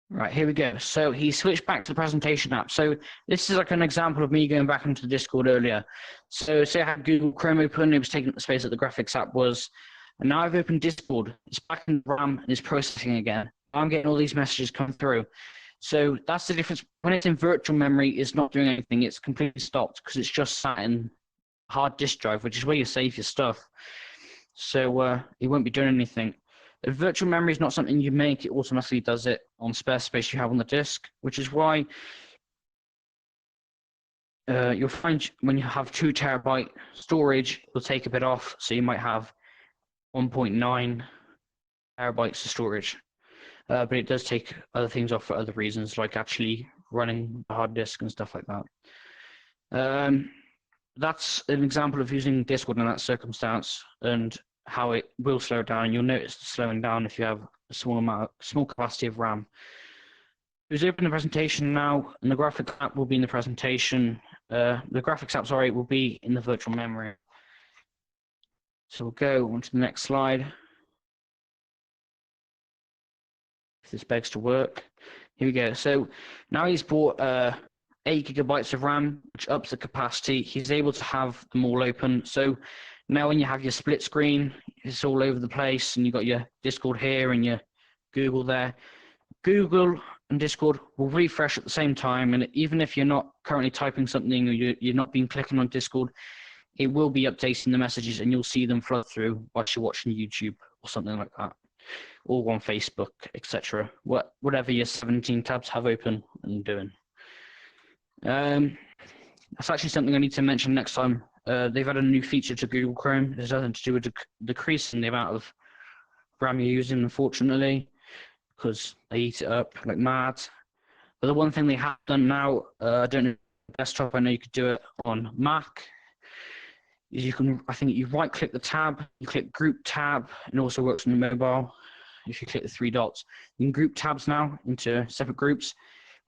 Right, here we go. So he switched back to the presentation app. So this is like an example of me going back into the Discord earlier. So say I had Google Chrome open, it was taking up the space that the graphics app was. And now I've opened Discord. It's back in RAM and it's processing again. I'm getting all these messages come through. So that's the difference. When it's in virtual memory, it's not doing anything. It's completely stopped because it's just sat in hard disk drive, which is where you save your stuff. So it won't be doing anything. If virtual memory is not something you make, it automatically does it on spare space you have on the disk, which is why you'll find when you have 2 terabyte storage, it'll take a bit off. So you might have 1.9 terabytes of storage. But it does take other things off for other reasons, like actually running the hard disk and stuff like that. That's an example of using Discord in that circumstance and how it will slow down. You'll notice the slowing down if you have a small capacity of RAM. Who's open the presentation now, and the graphics app will be in the presentation. The graphics app, sorry, will be in the virtual memory. So we'll go on to the next slide. If this begs to work. Here we go. So now he's bought 8 gigabytes of RAM, which ups the capacity. He's able to have them all open. So now when you have your split screen, it's all over the place, and you've got your Discord here and your Google there. Google and Discord will refresh at the same time, and even if you're not currently typing something or you're not been clicking on Discord, it will be updating the messages and you'll see them flood through whilst you're watching YouTube or something like that, or on Facebook, etc. Whatever your 17 tabs have open and doing. That's actually something I need to mention next time. They've added a new feature to Google Chrome. There's nothing to do with decreasing the amount of RAM you're using, unfortunately, because they eat it up like mad. But the one thing they have done now, I don't know, desktop, I know you could do it on Mac, is you can, I think you right click the tab, you click group tab, and it also works on the mobile. If you click the 3 dots, you can group tabs now into separate groups.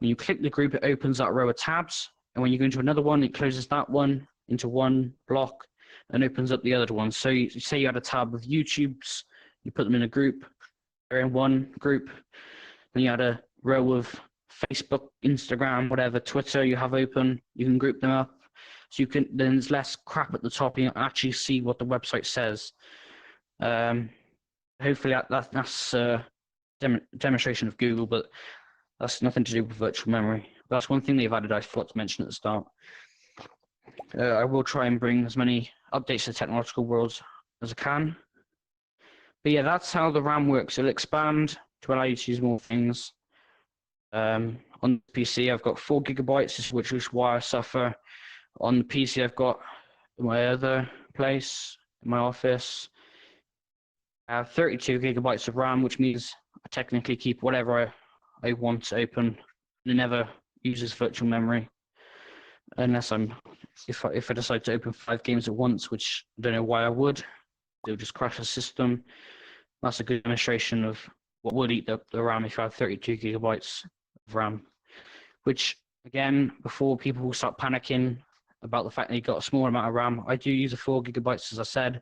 When you click the group, it opens that row of tabs. And when you go into another one, it closes that one into one block and opens up the other one. So you say you had a tab of YouTubes, you put them in a group, they're in one group. Then you had a row of Facebook, Instagram, whatever, Twitter you have open, you can group them up. So you can, then there's less crap at the top, you actually see what the website says. Hopefully that's a demonstration of Google, but that's nothing to do with virtual memory. That's one thing they've added I forgot to mention at the start. I will try and bring as many updates to the technological world as I can. But yeah, that's how the RAM works. It'll expand to allow you to use more things. On the PC, I've got 4 gigabytes, which is why I suffer. On the PC, I've got in my other place, in my office, I have 32 gigabytes of RAM, which means I technically keep whatever I want open. It never uses virtual memory, unless if I decide to open 5 games at once, which I don't know why I would. It'll just crash the system. That's a good demonstration of what would eat the RAM if you had 32 gigabytes of RAM. Which, again, before people start panicking about the fact that you got a small amount of RAM, I do use the 4 gigabytes, as I said.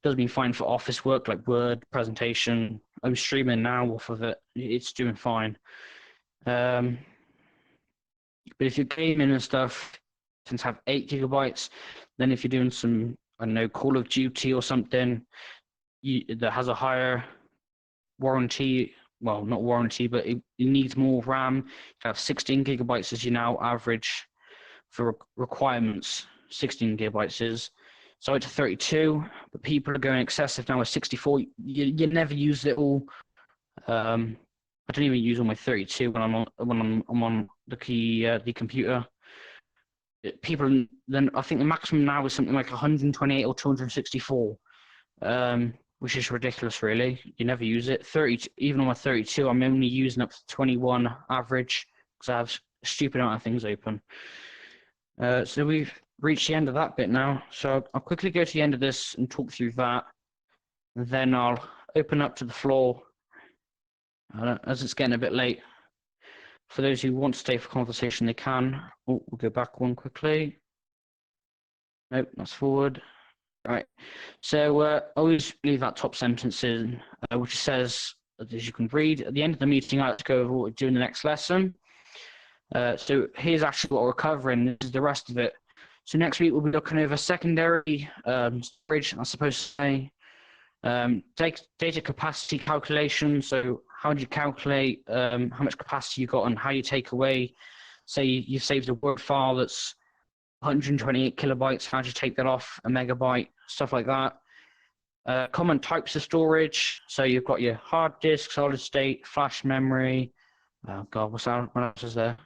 Does me fine for office work like Word, presentation. I'm streaming now off of it. It's doing fine. But if you're gaming and stuff, tend to have 8 gigabytes. Then if you're doing some, I don't know, Call of Duty or something that has a higher warranty, well, not warranty, but it needs more RAM. You have 16 gigabytes as you now average for requirements. 16 gigabytes is. So it's 32, but people are going excessive now with 64. You never use it all. I don't even use all my 32 when I'm on the computer. People then, I think the maximum now is something like 128 or 264, which is ridiculous, really. You never use it. 30, even on my 32, I'm only using up to 21 average because I have a stupid amount of things open. So we've reached the end of that bit now. So I'll quickly go to the end of this and talk through that. And then I'll open up to the floor as it's getting a bit late. For those who want to stay for conversation, they can. Oh, we'll go back one quickly. Nope, that's forward. All right. So I always leave that top sentence in, which says, as you can read, at the end of the meeting, I like to go over what we're doing the next lesson. So here's actually what we're covering. This is the rest of it. So next week, we'll be looking over secondary storage, I suppose to say, data capacity calculation. So how do you calculate how much capacity you got and how you take away, say you've saved a Word file that's 128 kilobytes, how do you take that off a megabyte, stuff like that. Common types of storage. So you've got your hard disk, solid state, flash memory. Oh God, what else is there?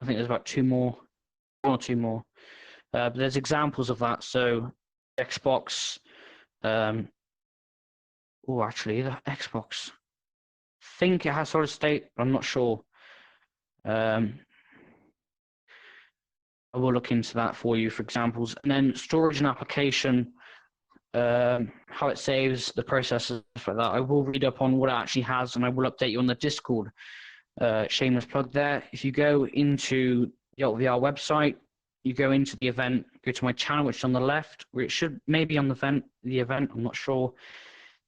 I think there's about 2 more, 1 or 2 more. But there's examples of that. So Xbox, actually the Xbox, I think it has solid state, but I'm not sure. I will look into that for you for examples. And then storage and application, how it saves, the processes for that. I will read up on what it actually has, and I will update you on the Discord. Shameless plug there. If you go into the AltspaceVR website, you go into the event, go to my channel, which is on the left, where it should maybe on the event, I'm not sure.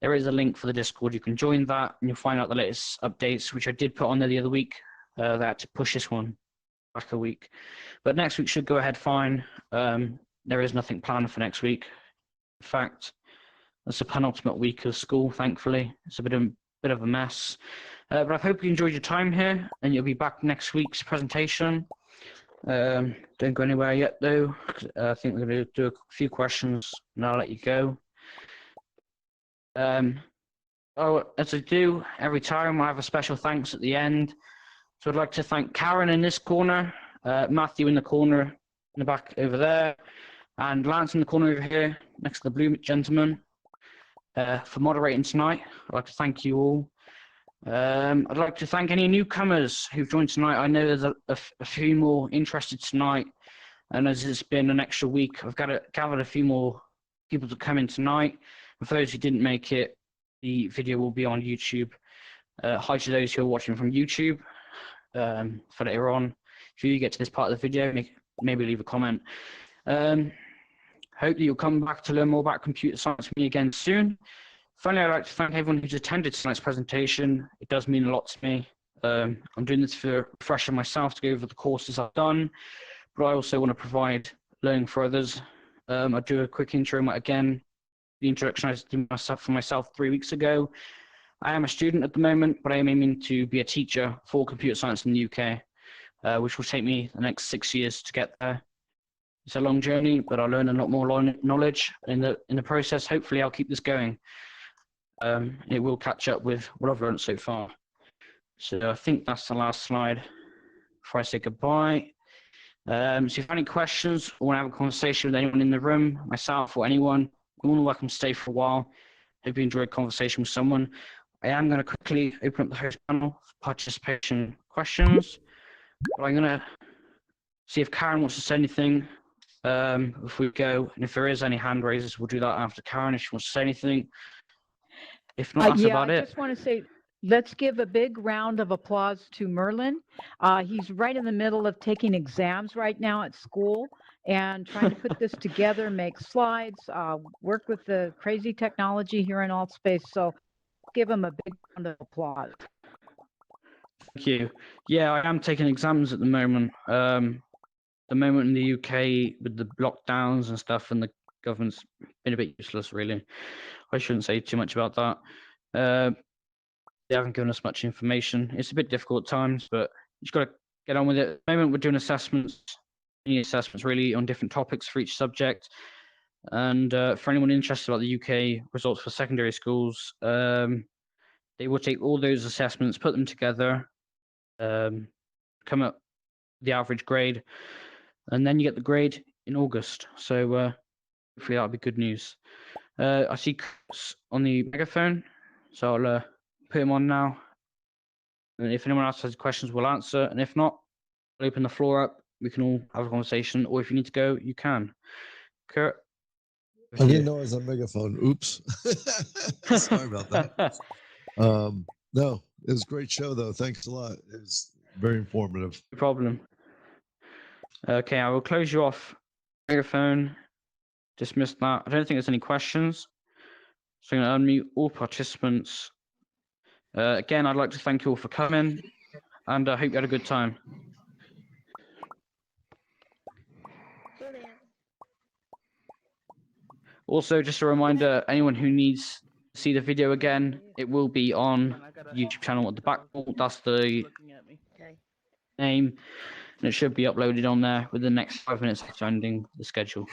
There is a link for the Discord. You can join that, and you'll find out the latest updates, which I did put on there the other week. That had to push this one back a week. But next week should go ahead fine. There is nothing planned for next week. In fact, that's the penultimate week of school, thankfully. It's a bit of a mess. But I hope you enjoyed your time here, and you'll be back next week's presentation. Don't go anywhere yet, though. I think we're going to do a few questions, and I'll let you go. As I do every time, I have a special thanks at the end. So I'd like to thank Karen in this corner, Matthew in the corner in the back over there, and Lance in the corner over here next to the blue gentleman for moderating tonight. I'd like to thank you all. I'd like to thank any newcomers who've joined tonight. I know there's a few more interested tonight, and as it's been an extra week, I've gathered a few more people to come in tonight. And for those who didn't make it, the video will be on YouTube. Hi to those who are watching from YouTube for later on. If you get to this part of the video, maybe leave a comment. Hope that you'll come back to learn more about computer science with me again soon. Finally, I'd like to thank everyone who's attended tonight's presentation. It does mean a lot to me. I'm doing this for refreshing myself to go over the courses I've done, but I also want to provide learning for others. I'll do a quick intro again. The introduction I did for myself 3 weeks ago. I am a student at the moment, but I am aiming to be a teacher for computer science in the UK, which will take me the next 6 years to get there. It's a long journey, but I'll learn a lot more knowledge in the process. Hopefully, I'll keep this going. It will catch up with what I've learned so far. So I think that's the last slide before I say goodbye. So if you have any questions or want to have a conversation with anyone in the room, myself or anyone, you're more than welcome to stay for a while. Hope you enjoyed a conversation with someone. I am going to quickly open up the host panel for participation questions. But I'm going to see if Karen wants to say anything before we go. And if there is any hand raises, we'll do that after Karen if she wants to say anything. If not, that's about it. I just want to say, let's give a big round of applause to Merlin. He's right in the middle of taking exams right now at school and trying to put this together, make slides, work with the crazy technology here in Altspace. So give him a big round of applause. Thank you. Yeah, I am taking exams at the moment. The moment in the UK with the lockdowns and stuff, and the government's been a bit useless, really. I shouldn't say too much about that. They haven't given us much information. It's a bit difficult at times, but you've got to get on with it. At the moment, we're doing assessments, really on different topics for each subject. And for anyone interested about the UK results for secondary schools, they will take all those assessments, put them together, come up the average grade, and then you get the grade in August. So hopefully that'll be good news. I see Chris on the megaphone, so I'll put him on now. And if anyone else has questions, we'll answer. And if not, I'll open the floor up. We can all have a conversation. Or if you need to go, you can. Kurt? I didn't know it was a megaphone. Oops. Sorry about that. No, it was a great show, though. Thanks a lot. It was very informative. No problem. Okay, I will close you off. Megaphone. Dismiss that. I don't think there's any questions. So I'm going to unmute all participants. Again, I'd like to thank you all for coming, and I hope you had a good time. Also, just a reminder, anyone who needs to see the video again, it will be on the YouTube channel at the back. That's the name, and it should be uploaded on there within the next 5 minutes after ending the schedule.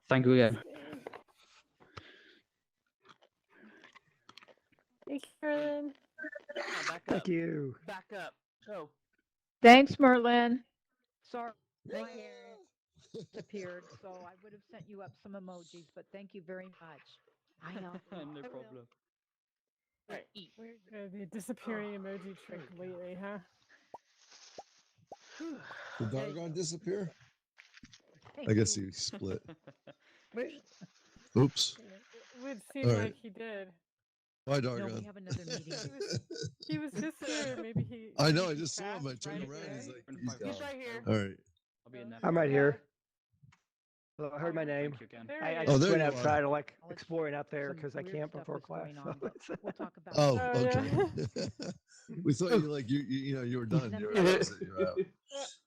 Thank you again. Thank you, Merlin. Thank you. Back up. Go. Thanks, Merlin. Sorry, my hand appeared, so I would have sent you up some emojis, but thank you very much. I know. No problem. Right, eat. The disappearing emoji trick lately, huh? Did Dargon disappear? I guess he split. Oops. It would seem All right. like he did. Bye, No, we Dargon. have another meeting. He was just here. Maybe he. I know. I maybe he just saw him. I crashed turned right around. away. He's like, he's gone. He's right here. All right. I'll be in there. I'm right here. Hello, I heard my name. Thank you again. There I he just is. there went you outside are. to like Well, it's exploring out there Some because I weird can't stuff before was class. going on, but we'll talk about Oh, Oh, okay. yeah. We thought you like you were done. You were, that was it, you're out.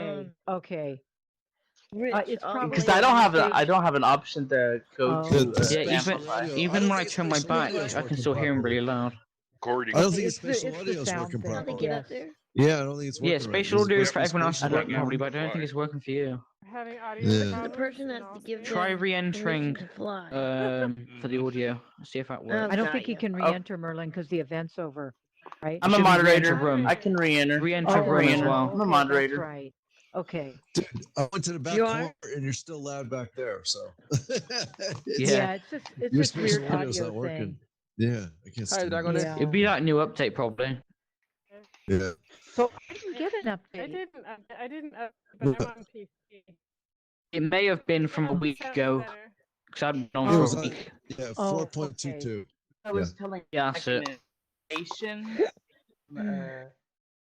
Okay. Okay. Rich, It's all the probably Because way I don't on have stage. I don't have an option to go Oh. to The Yeah, spatial amplify. audio. I even don't when I think turn my spatial back, audio's I can working still hear him properly. really loud. I don't Okay, think it's the spatial it's audio the is sound working thing. How to properly. get up Yes. there? Yeah, I don't think it's Yeah, working right. spatial This audio is supposed for to be everyone else is spatial working audio. already, but I don't think it's working for you. We're having audio Yeah. The problems person in has to all give states. Try them re-entering permission to fly. for the audio. See if that works. I don't got think he ya. can re-enter Merlin because the event's over, right? I'm a should be re-enter moderator. room. I can re-enter. Re-enter I can room as re-enter. well. I'm a Okay, moderator. that's right. Okay. Dude, I went to the back You corner are? and you're still loud back there. So Yeah. It's your this weird spatial audio's audio not working. thing. Yeah, I can't Hi, stand Dragon. it. Yeah. It'd be that new update probably. Yeah. So I didn't get an I update. didn't but I'm on PC. It may have been from a Sounds week better. ago because I've been on It for was a on, week. yeah, Oh, 4.22. I was telling Yeah, like that's an animation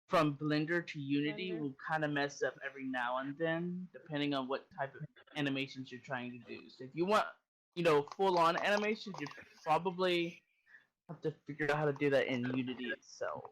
from Blender to Unity Blender. will kind of mess up every now and then, depending on what type of animations you're trying to do. So if you want, full-on animations, you probably have to figure out how to do that in Unity itself.